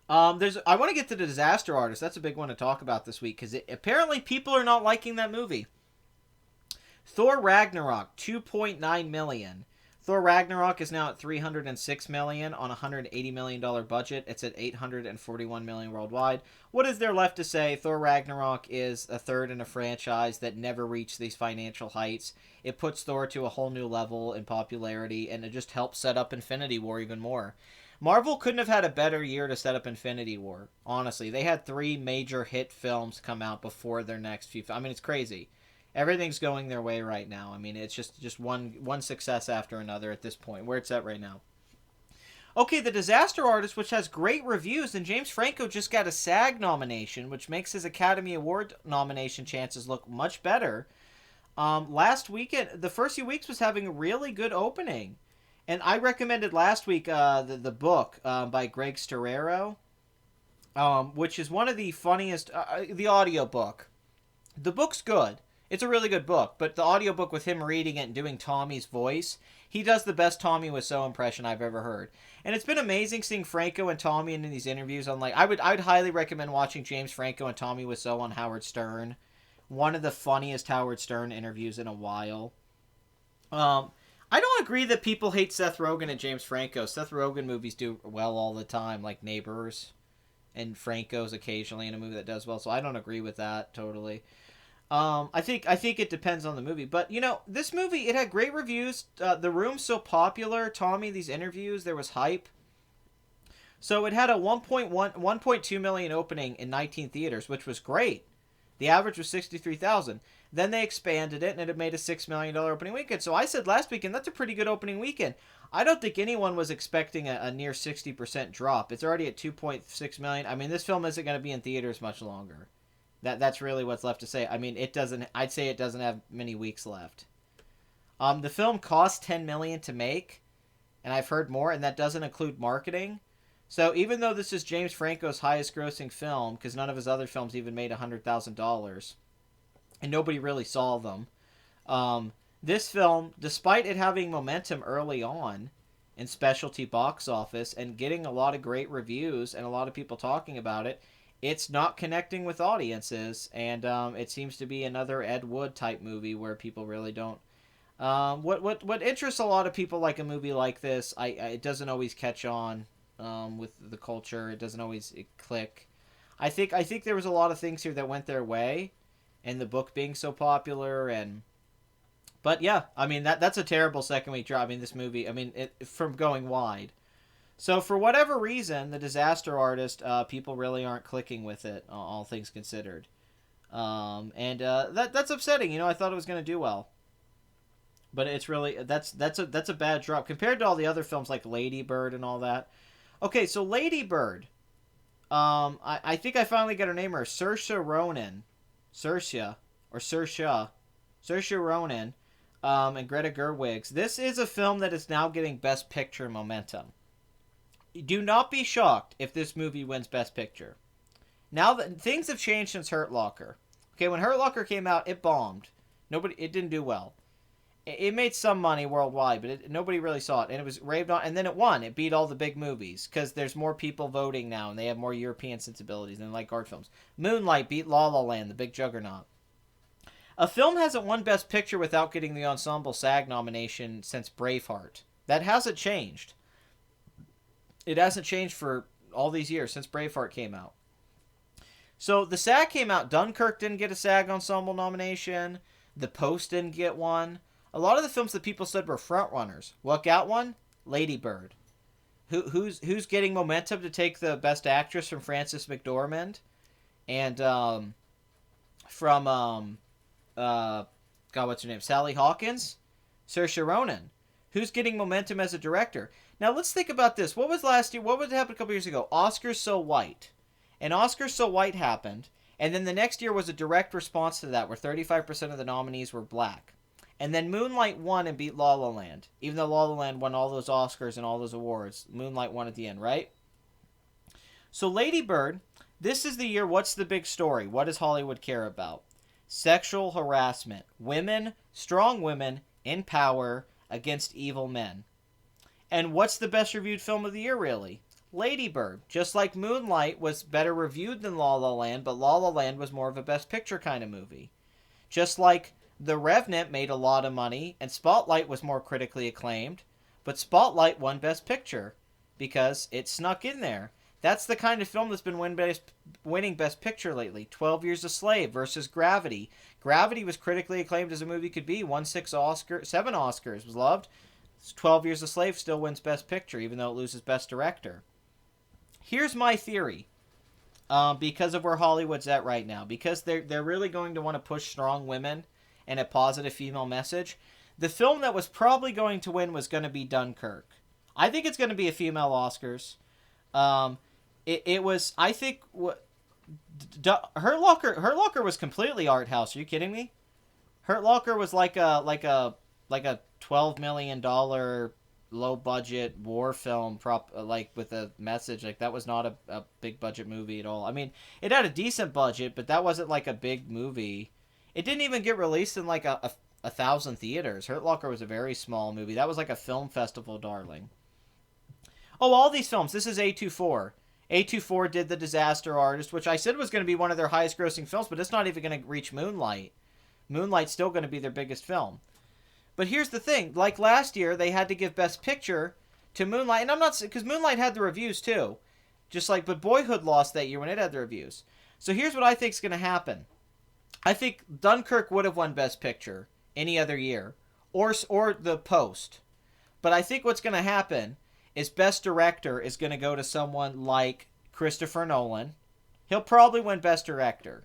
I want to get to the Disaster Artist. That's a big one to talk about this week because apparently people are not liking that movie. Thor Ragnarok, 2.9 million. Thor Ragnarok is now at 306 million on a $180 million budget. It's at 841 million worldwide. What is there left to say? Thor Ragnarok is a third in a franchise that never reached these financial heights. It puts Thor to a whole new level in popularity, and it just helps set up Infinity War even more. Marvel couldn't have had a better year to set up Infinity War. Honestly, they had 3 major hit films come out before their next few. I mean, it's crazy. Everything's going their way right now. I mean, it's just one success after another at this point, where it's at right now. Okay, The Disaster Artist, which has great reviews, and James Franco just got a SAG nomination, which makes his Academy Award nomination chances look much better. Last weekend, the first few weeks was having a really good opening. And I recommended last week the book by Greg Storero, which is one of the funniest, the audiobook. The book's good. It's a really good book, but the audiobook with him reading it and doing Tommy's voice, he does the best Tommy Wiseau impression I've ever heard. And it's been amazing seeing Franco and Tommy in these interviews. I'd highly recommend watching James Franco and Tommy Wiseau on Howard Stern. One of the funniest Howard Stern interviews in a while. I don't agree that people hate Seth Rogen and James Franco. Seth Rogen movies do well all the time, like Neighbors, and Franco's occasionally in a movie that does well. So I don't agree with that totally. I think it depends on the movie, but this movie, it had great reviews. The Room's so popular. Tommy, these interviews, there was hype. So it had a 1.2 million opening in 19 theaters, which was great. The average was 63,000. Then they expanded it, and it made a $6 million opening weekend. So I said last weekend, that's a pretty good opening weekend. I don't think anyone was expecting a near 60% drop. It's already at 2.6 million. I mean, this film isn't going to be in theaters much longer. That's really what's left to say. I mean, I'd say it doesn't have many weeks left. The film cost $10 million to make, and I've heard more, and that doesn't include marketing. So even though this is James Franco's highest grossing film, because none of his other films even made $100,000, and nobody really saw them, this film, despite it having momentum early on in specialty box office and getting a lot of great reviews and a lot of people talking about it, it's not connecting with audiences, and it seems to be another Ed Wood type movie where people really don't. What interests a lot of people like a movie like this, it doesn't always catch on with the culture. It doesn't always click. I think there was a lot of things here that went their way, and the book being so popular, but yeah, I mean that's a terrible second week drop. I mean this movie, from going wide. So for whatever reason, The Disaster Artist, people really aren't clicking with it, all things considered. That's upsetting. I thought it was going to do well. But it's really, that's a bad drop compared to all the other films like Lady Bird and all that. Okay, so Lady Bird. I think I finally got her name right. Saoirse Ronan, and Greta Gerwig. This is a film that is now getting Best Picture momentum. Do not be shocked if this movie wins Best Picture. Now that things have changed since Hurt Locker. Okay, when Hurt Locker came out, it bombed. It didn't do well. It made some money worldwide, but nobody really saw it, and it was raved on. And then it won. It beat all the big movies because there's more people voting now, and they have more European sensibilities and like art films. Moonlight beat La La Land, the big juggernaut. A film hasn't won Best Picture without getting the Ensemble SAG nomination since Braveheart. That hasn't changed. It hasn't changed for all these years since Braveheart came out. So the SAG came out. Dunkirk didn't get a SAG Ensemble nomination. The Post didn't get one. A lot of the films that people said were frontrunners. What got one? Lady Bird. Who's getting momentum to take the Best Actress from Frances McDormand, and from what's her name? Sally Hawkins, Saoirse Ronan. Who's getting momentum as a director? Now let's think about this. What was last year? What happened a couple years ago? Oscars So White. And Oscars So White happened, and then the next year was a direct response to that, where 35% of the nominees were black. And then Moonlight won and beat La La Land. Even though La La Land won all those Oscars and all those awards, Moonlight won at the end, right? So Lady Bird, This is the year, what's the big story? What does Hollywood care about? Sexual harassment. Women, strong women, in power against evil men. And what's the best reviewed film of the year, really? Lady Bird. Just like Moonlight was better reviewed than La La Land, but La La Land was more of a Best Picture kind of movie. Just like The Revenant made a lot of money, and Spotlight was more critically acclaimed, but Spotlight won Best Picture because it snuck in there. That's the kind of film that's been winning Best Picture lately. 12 Years a Slave versus Gravity. Gravity was critically acclaimed as a movie could be. Won 7 Oscars. Was loved. 12 Years a Slave still wins Best Picture, even though it loses Best Director. Here's my theory. Because of where Hollywood's at right now. Because they're really going to want to push strong women and a positive female message. The film that was probably going to win was going to be Dunkirk. I think it's going to be a female Oscars. It was, I think, Hurt Locker was completely art house. Are you kidding me? Hurt Locker was like a $12 million low budget war film like with a message. Like, that was not a big budget movie at all. I mean, it had a decent budget, but that wasn't like a big movie. It didn't even get released in like a 1,000 theaters. Hurt Locker was a very small movie. That was like a film festival darling. Oh, all these films. This is A24. A24 did The Disaster Artist, which I said was going to be one of their highest grossing films, but it's not even going to reach Moonlight. Moonlight's still going to be their biggest film. But here's the thing. Like last year, they had to give Best Picture to Moonlight. And I'm not... Because Moonlight had the reviews, too. But Boyhood lost that year when it had the reviews. So here's what I think is going to happen. I think Dunkirk would have won Best Picture any other year. Or The Post. But I think what's going to happen is Best Director is going to go to someone like Christopher Nolan. He'll probably win Best Director.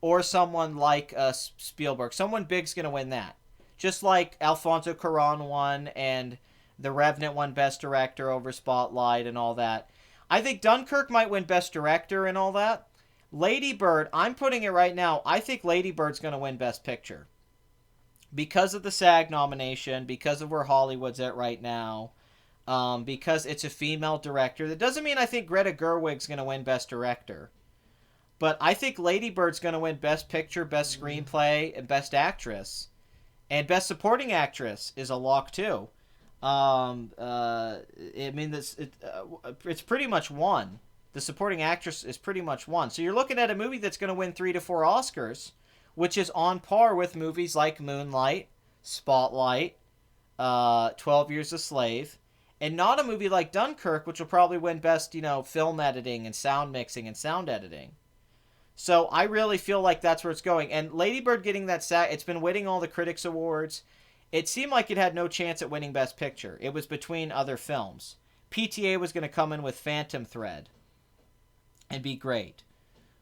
Or someone like Spielberg. Someone big's going to win that. Just like Alfonso Cuarón won and The Revenant won Best Director over Spotlight and all that. I think Dunkirk might win Best Director and all that. Lady Bird, I'm putting it right now, I think Lady Bird's going to win Best Picture. Because of the SAG nomination, because of where Hollywood's at right now, because it's a female director. That doesn't mean I think Greta Gerwig's going to win Best Director. But I think Lady Bird's going to win Best Picture, Best Screenplay, and Best Actress. And Best Supporting Actress is a lock, too. It's pretty much won. The Supporting Actress is pretty much won. So you're looking at a movie that's going to win 3 to 4 Oscars, which is on par with movies like Moonlight, Spotlight, 12 Years a Slave, and not a movie like Dunkirk, which will probably win Best, film editing and sound mixing and sound editing. So I really feel like that's where it's going. And Lady Bird getting that SAG, it's been winning all the Critics Awards. It seemed like it had no chance at winning Best Picture. It was between other films. PTA was going to come in with Phantom Thread and be great.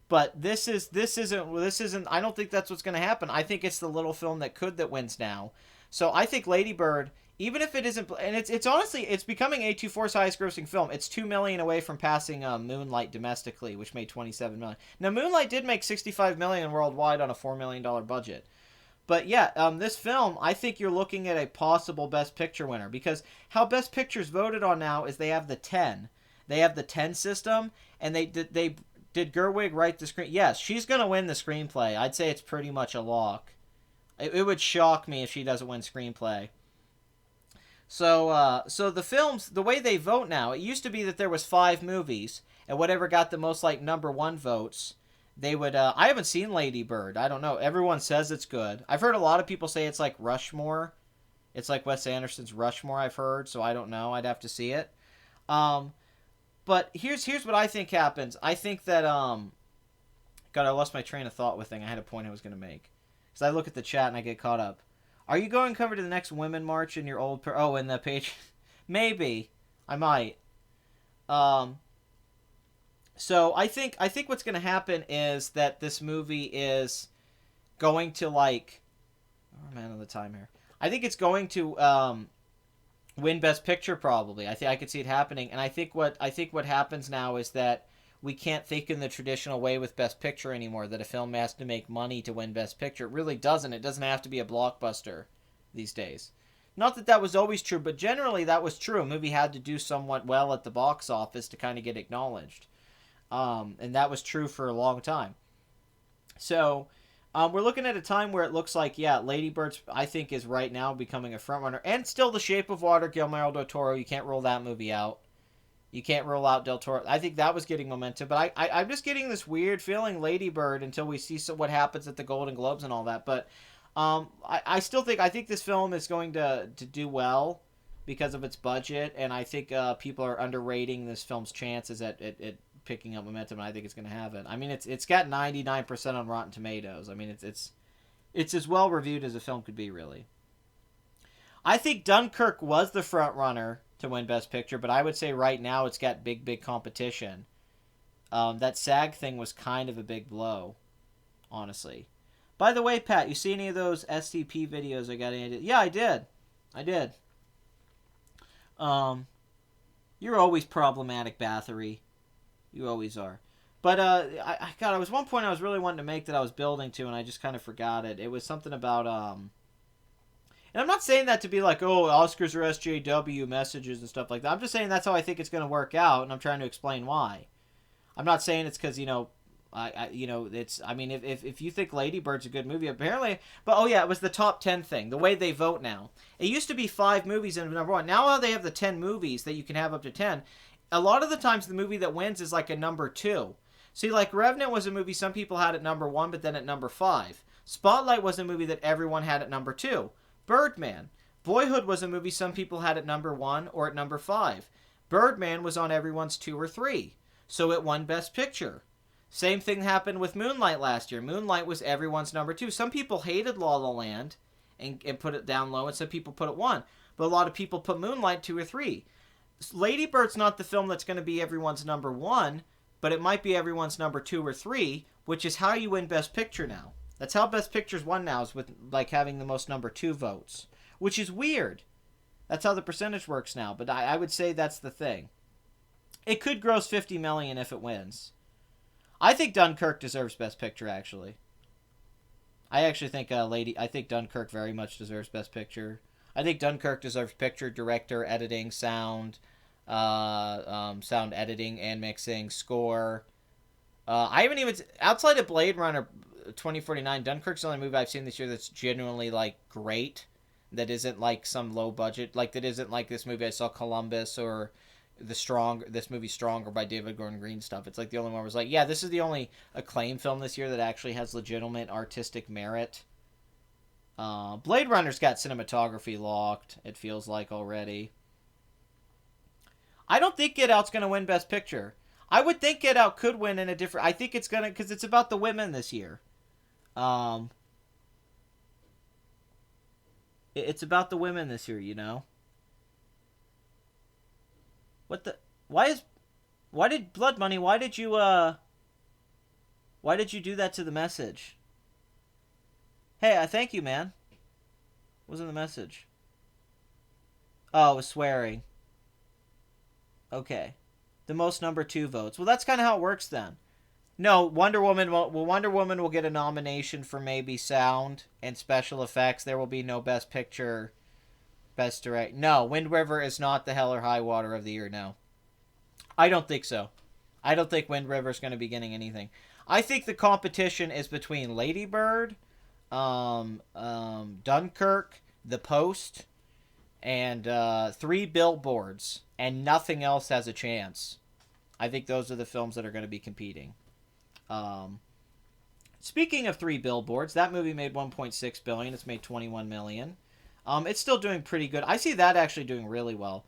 But this isn't I don't think that's what's going to happen. I think it's the little film that wins now. So I think Lady Bird, even if it isn't, and it's honestly, it's becoming A24's highest grossing film. It's $2 million away from passing Moonlight domestically, which made $27 million. Now Moonlight did make $65 million worldwide on a $4 million budget. But yeah, this film, I think you're looking at a possible Best Picture winner, because how Best Picture's voted on now is they have the 10. They have the 10 system, and did Gerwig write the screen? Yes, she's going to win the screenplay. I'd say it's pretty much a lock. It would shock me if she doesn't win screenplay. So the films, the way they vote now, it used to be that there was 5 movies, and whatever got the most number 1 votes, they would. I haven't seen Lady Bird. I don't know. Everyone says it's good. I've heard a lot of people say it's like Rushmore. It's like Wes Anderson's Rushmore. I've heard, so I don't know. I'd have to see it. But here's what I think happens. I think that God, I lost my train of thought with thing. I had a point I was going to make. Because I look at the chat and I get caught up. Are you going to cover to the next Women March in your old... in the page? Maybe. I might. So I think what's going to happen is that this movie is going to Oh, man of the time here. I think it's going to win Best Picture probably. I could see it happening. And I think what happens now is that we can't think in the traditional way with Best Picture anymore, that a film has to make money to win Best Picture. It really doesn't. It doesn't have to be a blockbuster these days. Not that was always true, but generally that was true. A movie had to do somewhat well at the box office to kind of get acknowledged. And that was true for a long time. So we're looking at a time where it looks like, yeah, Lady Bird's, I think, is right now becoming a frontrunner. And still The Shape of Water, Guillermo del Toro. You can't rule that movie out. You can't rule out Del Toro. I think that was getting momentum. But I'm just getting this weird feeling Lady Bird until we see what happens at the Golden Globes and all that. But I still think, I think this film is going to do well because of its budget. And I think people are underrating this film's chances at picking up momentum, and I think it's going to have it. I mean, it's got 99% on Rotten Tomatoes. I mean, it's as well reviewed as a film could be, really. I think Dunkirk was the front runner to win Best Picture, but I would say right now it's got big competition. That SAG thing was kind of a big blow, honestly. By the way, Pat, you see any of those SCP videos I got? Yeah, I did. You're always problematic, Bathory. You always are. But I was one point I was really wanting to make that I was building to, and I just kind of forgot it. It was something about and I'm not saying that to be like, oh, Oscars are SJW messages and stuff like that. I'm just saying that's how I think it's going to work out, and I'm trying to explain why. I'm not saying it's because it's. I mean, if you think Lady Bird's a good movie, apparently. But oh yeah, it was the top 10 thing. The way they vote now. It used to be 5 movies and number 1. Now they have the 10 movies that you can have up to 10. A lot of the times the movie that wins is like a number 2. See, like Revenant was a movie some people had at number 1, but then at number 5. Spotlight was a movie that everyone had at number 2. Birdman. Boyhood was a movie some people had at number 1 or at number 5. Birdman was on everyone's 2 or 3. So it won Best Picture. Same thing happened with Moonlight last year. Moonlight was everyone's number 2. Some people hated La La Land and put it down low, and some people put it 1. But a lot of people put Moonlight 2 or 3. Lady Bird's not the film that's going to be everyone's number 1, but it might be everyone's number 2 or 3, which is how you win Best Picture now. That's how Best Picture's won now, is with like having the most number 2 votes, which is weird. That's how the percentage works now, but I would say that's the thing. It could gross $50 million if it wins. I think Dunkirk deserves Best Picture, actually. I actually think I think Dunkirk very much deserves Best Picture. I think Dunkirk deserves picture, director, editing, sound editing and mixing, score. I haven't even, outside of Blade Runner 2049, Dunkirk's the only movie I've seen this year that's genuinely like great. That isn't like some low budget, like that isn't like this movie I saw, Columbus, or this movie Stronger by David Gordon Green stuff. It's like the only one where I was like, yeah, this is the only acclaimed film this year that actually has legitimate artistic merit. Blade Runner's got cinematography locked, it feels like already. I don't think Get Out's going to win Best Picture. I would think Get Out could win in a different... I think it's going to... because it's about the women this year. It's about the women this year, you know? What the... Why did... Blood Money, why did you do that to the message? Hey, I thank you, man. What was in the message? Oh, it was swearing. Okay. The most number 2 votes. Well, that's kind of how it works then. No, Wonder Woman will get a nomination for maybe sound and special effects. There will be no Best Picture, Best Direct. No, Wind River is not the Hell or High Water of the year, no. I don't think so. I don't think Wind River is going to be getting anything. I think the competition is between Lady Bird, Dunkirk, The Post, and 3 Billboards, and nothing else has a chance. I think those are the films that are going to be competing. Speaking of 3 Billboards, that movie made $1.6 billion. It's made $21 million. It's still doing pretty good. I see that actually doing really well.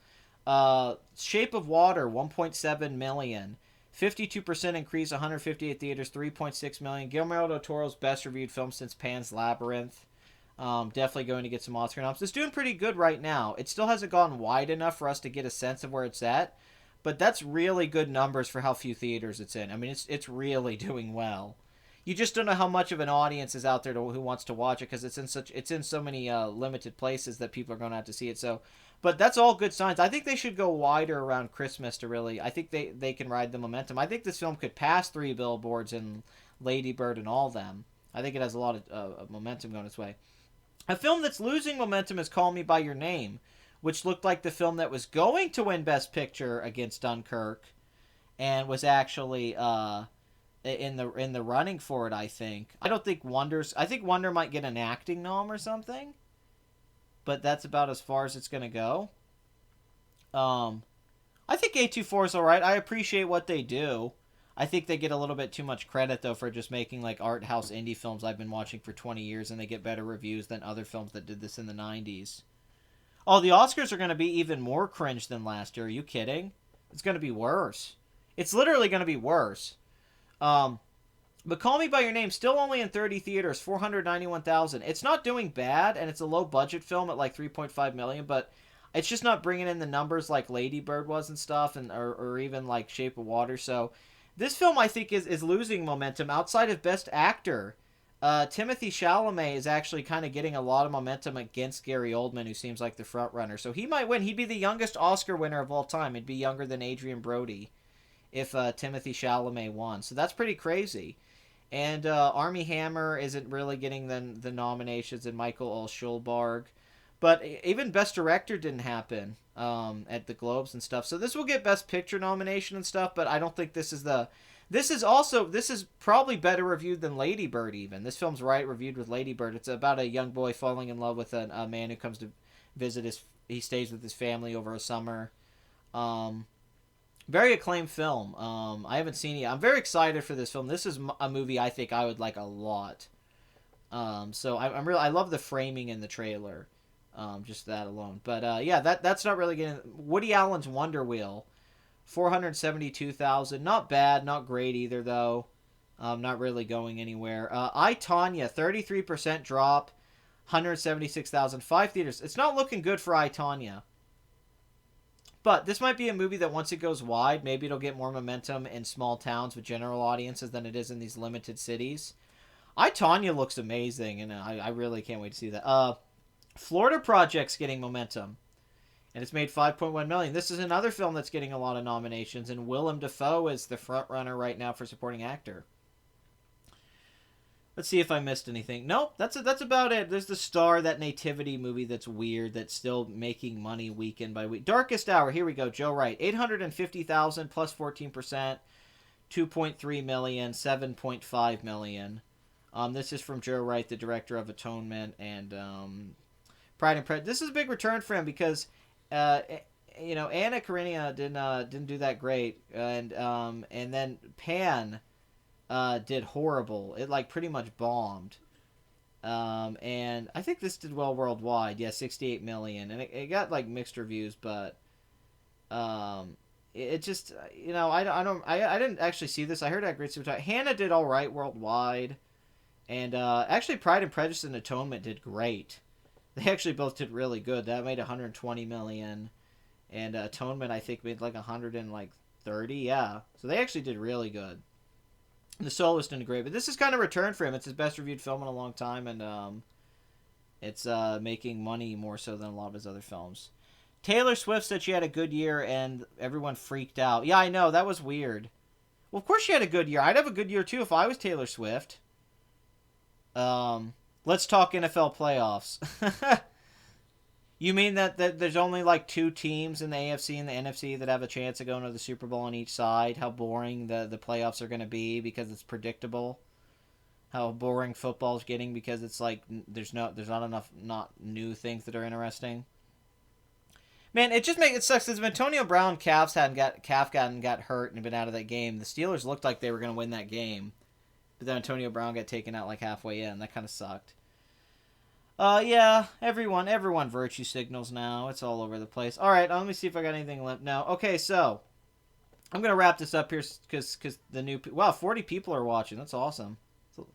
Shape of Water, $1.7 million. 52% increase, 158 theaters, $3.6 million. Guillermo del Toro's best reviewed film since Pan's Labyrinth. Definitely going to get some Oscar noms. It's doing pretty good right now. It still hasn't gone wide enough for us to get a sense of where it's at, but that's really good numbers for how few theaters it's in. I mean, it's really doing well. You just don't know how much of an audience is out there who wants to watch it, because it's in so many limited places that people are going to have to see it. So, but that's all good signs. I think they should go wider around Christmas to really. I think they can ride the momentum. I think this film could pass 3 Billboards and Lady Bird and all them. I think it has a lot of momentum going its way. A film that's losing momentum is Call Me by Your Name, which looked like the film that was going to win Best Picture against Dunkirk, and was actually in the running for it. I think. I don't think Wonder's. I think Wonder might get an acting nom or something, but that's about as far as it's gonna go. Um, I think A24 is all right. I appreciate what they do. I think they get a little bit too much credit though for just making like art house indie films I've been watching for 20 years, and they get better reviews than other films that did this in the 90s. Oh, the Oscars are going to be even more cringe than last year. Are you kidding? It's going to be worse. It's literally going to be worse. Um, but Call Me by Your Name still only in 30 theaters, 491,000. It's not doing bad, and it's a low budget film at like 3.5 million, but it's just not bringing in the numbers like Lady Bird was and stuff, and or even like Shape of Water. So this film I think is losing momentum outside of Best Actor. Timothy Chalamet is actually kind of getting a lot of momentum against Gary Oldman, who seems like the front runner. So he might win. He'd be the youngest Oscar winner of all time. He'd be younger than Adrian Brody if Timothy Chalamet won. So that's pretty crazy. And Armie Hammer isn't really getting the nominations, and Michael L. Schulbarg. But even Best Director didn't happen at the Globes and stuff. So this will get Best Picture nomination and stuff, but I don't think this is the... This is probably better reviewed than Lady Bird even. This film's right reviewed with Lady Bird. It's about a young boy falling in love with a man who comes to visit he stays with his family over a summer. Very acclaimed film. I haven't seen it. I'm very excited for this film. This is a movie I think I would like a lot. So I love the framing in the trailer. Just that alone. But yeah, that's not really getting... Woody Allen's Wonder Wheel. 472,000. Not bad, not great either though. Not really going anywhere. I, Tonya, 33% drop, 176,000. 5 theaters. It's not looking good for I, Tonya. But this might be a movie that once it goes wide, maybe it'll get more momentum in small towns with general audiences than it is in these limited cities. I, Tonya looks amazing, and I really can't wait to see that. Florida Project's getting momentum. And it's made 5.1 million. This is another film that's getting a lot of nominations, and Willem Dafoe is the front runner right now for supporting actor. Let's see if I missed anything. Nope, that's about it. There's The Star, that nativity movie that's weird, that's still making money weekend by week. Darkest Hour, here we go. Joe Wright, 850,000 plus 14%, 2.3 million, 7.5 million. This is from Joe Wright, the director of Atonement and Pride and Prejudice. This is a big return for him because Anna Karenina didn't do that great, and then Pan did horrible. It like pretty much bombed, and I think this did well worldwide. Yeah, 68 million, and it got like mixed reviews, but it just I didn't actually see this. I heard that great super. Hannah did all right worldwide, and actually Pride and Prejudice and Atonement did great. They actually both did really good. That made 120 million, and Atonement I think made like 130. Yeah, so they actually did really good. And The Soloist did great, but this is kind of a return for him. It's his best reviewed film in a long time, and it's making money more so than a lot of his other films. Taylor Swift said she had a good year, and everyone freaked out. Yeah, I know, that was weird. Well, of course she had a good year. I'd have a good year too if I was Taylor Swift. Let's talk NFL playoffs. You mean that there's only like 2 teams in the AFC and the NFC that have a chance of going to the Super Bowl on each side? How boring the playoffs are going to be because it's predictable? How boring football's getting because it's like there's not enough not new things that are interesting? Man, it sucks because if Antonio Brown calf hadn't got hurt and been out of that game, the Steelers looked like they were going to win that game. But then Antonio Brown got taken out like halfway in. That kind of sucked. Yeah, everyone virtue signals now. It's all over the place. All right, let me see if I got anything left. No. Okay, so I'm gonna wrap this up here because the new 40 people are watching. That's awesome. So,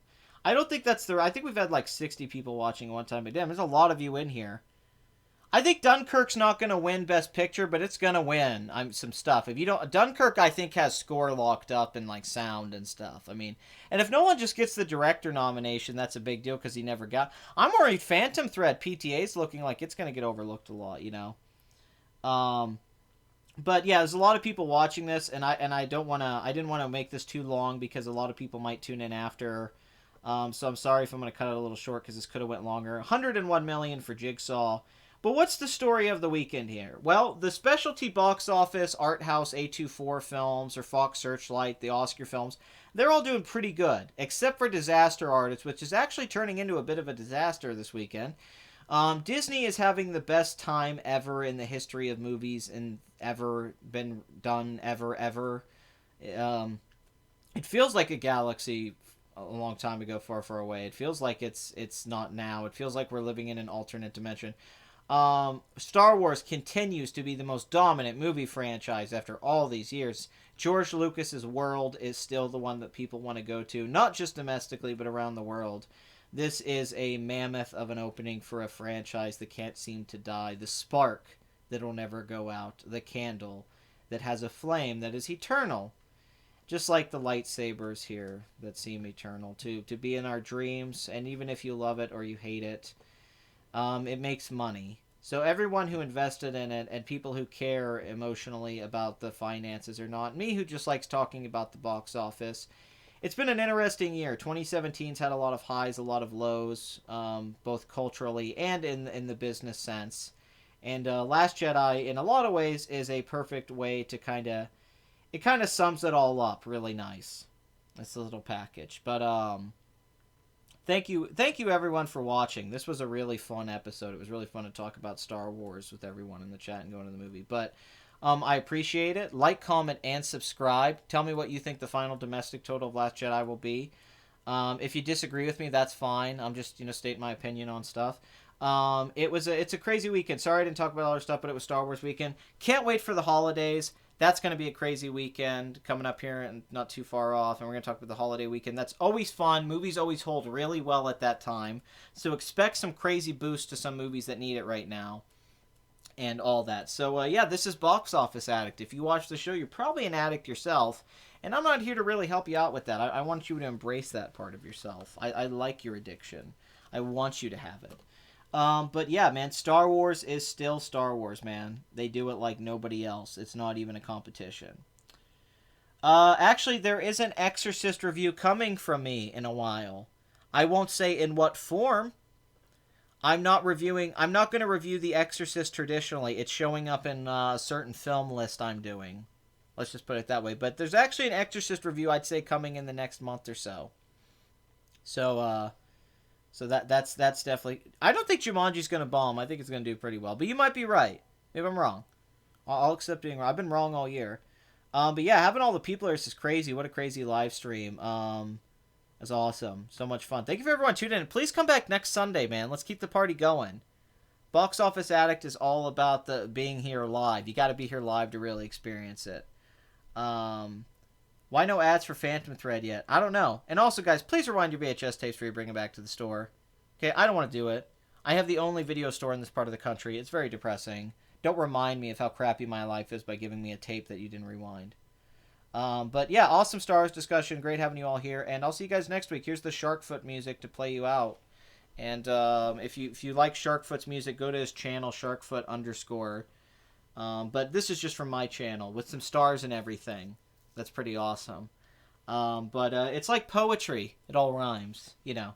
I don't think that's I think we've had like 60 people watching at one time. But damn, there's a lot of you in here. I think Dunkirk's not going to win Best Picture, but it's going to win some stuff. If you don't, Dunkirk, I think, has score locked up and like sound and stuff. I mean, and if Nolan just gets the director nomination, that's a big deal because he never got. I'm worried Phantom Thread PTA's looking like it's going to get overlooked a lot, you know. But yeah, there's a lot of people watching this, and I didn't want to make this too long because a lot of people might tune in after. So I'm sorry if I'm going to cut it a little short because this could have went longer. 101 million for Jigsaw. But what's the story of the weekend here? Well, the specialty box office, art house A24 films, or Fox Searchlight, the Oscar films, they're all doing pretty good, except for Disaster Artist, which is actually turning into a bit of a disaster this weekend. Disney is having the best time ever in the history of movies and ever been done, ever. It feels like a galaxy a long time ago, far, far away. It feels like it's not now. It feels like we're living in an alternate dimension. Star Wars continues to be the most dominant movie franchise after all these years. George Lucas's world is still the one that people want to go to, not just domestically, but around the world. This is a mammoth of an opening for a franchise that can't seem to die. The spark that'll never go out. The candle that has a flame that is eternal. Just like the lightsabers here that seem eternal, to be in our dreams, and even if you love it or you hate it, it makes money. So everyone who invested in it, and people who care emotionally about the finances or not, me who just likes talking about the box office, it's been an interesting year. 2017's had a lot of highs, a lot of lows, both culturally and in the business sense. And Last Jedi, in a lot of ways, is a perfect way to kind of sums it all up really nice. It's a little package. But thank you everyone for watching. This was a really fun episode. It was really fun to talk about Star Wars with everyone in the chat and going to the movie. But I appreciate it. Like, comment, and subscribe. Tell me what you think the final domestic total of Last Jedi will be. If you disagree with me, that's fine. I'm just stating my opinion on stuff. It's a crazy weekend. Sorry I didn't talk about other stuff, but it was Star Wars weekend. Can't wait for the holidays. That's going to be a crazy weekend coming up here and not too far off. And we're going to talk about the holiday weekend. That's always fun. Movies always hold really well at that time. So expect some crazy boost to some movies that need it right now. And all that. So, yeah, this is Box Office Addict. If you watch the show, you're probably an addict yourself. And I'm not here to really help you out with that. I want you to embrace that part of yourself. I like your addiction. I want you to have it. But yeah, man, Star Wars is still Star Wars, man. They do it like nobody else. It's not even a competition. Actually, there is an Exorcist review coming from me in a while. I won't say in what form. I'm not going to review The Exorcist traditionally. It's showing up in a certain film list I'm doing. Let's just put it that way. But there's actually an Exorcist review, I'd say, coming in the next month or so. So that's definitely... I don't think Jumanji's going to bomb. I think it's going to do pretty well. But you might be right. Maybe I'm wrong. I'll accept being wrong. I've been wrong all year. But yeah, having all the people there is just crazy. What a crazy live stream. That's awesome. So much fun. Thank you for everyone tuning in. Please come back next Sunday, man. Let's keep the party going. Box Office Addict is all about the being here live. You got to be here live to really experience it. Why no ads for Phantom Thread yet? I don't know. And also, guys, please rewind your VHS tapes before you bring them back to the store. Okay, I don't want to do it. I have the only video store in this part of the country. It's very depressing. Don't remind me of how crappy my life is by giving me a tape that you didn't rewind. But yeah, awesome Star Wars discussion. Great having you all here. And I'll see you guys next week. Here's the Sharkfoot music to play you out. And if you like Sharkfoot's music, go to his channel, Sharkfoot_. But this is just from my channel with some stars and everything. That's pretty awesome. But it's like poetry. It all rhymes, you know.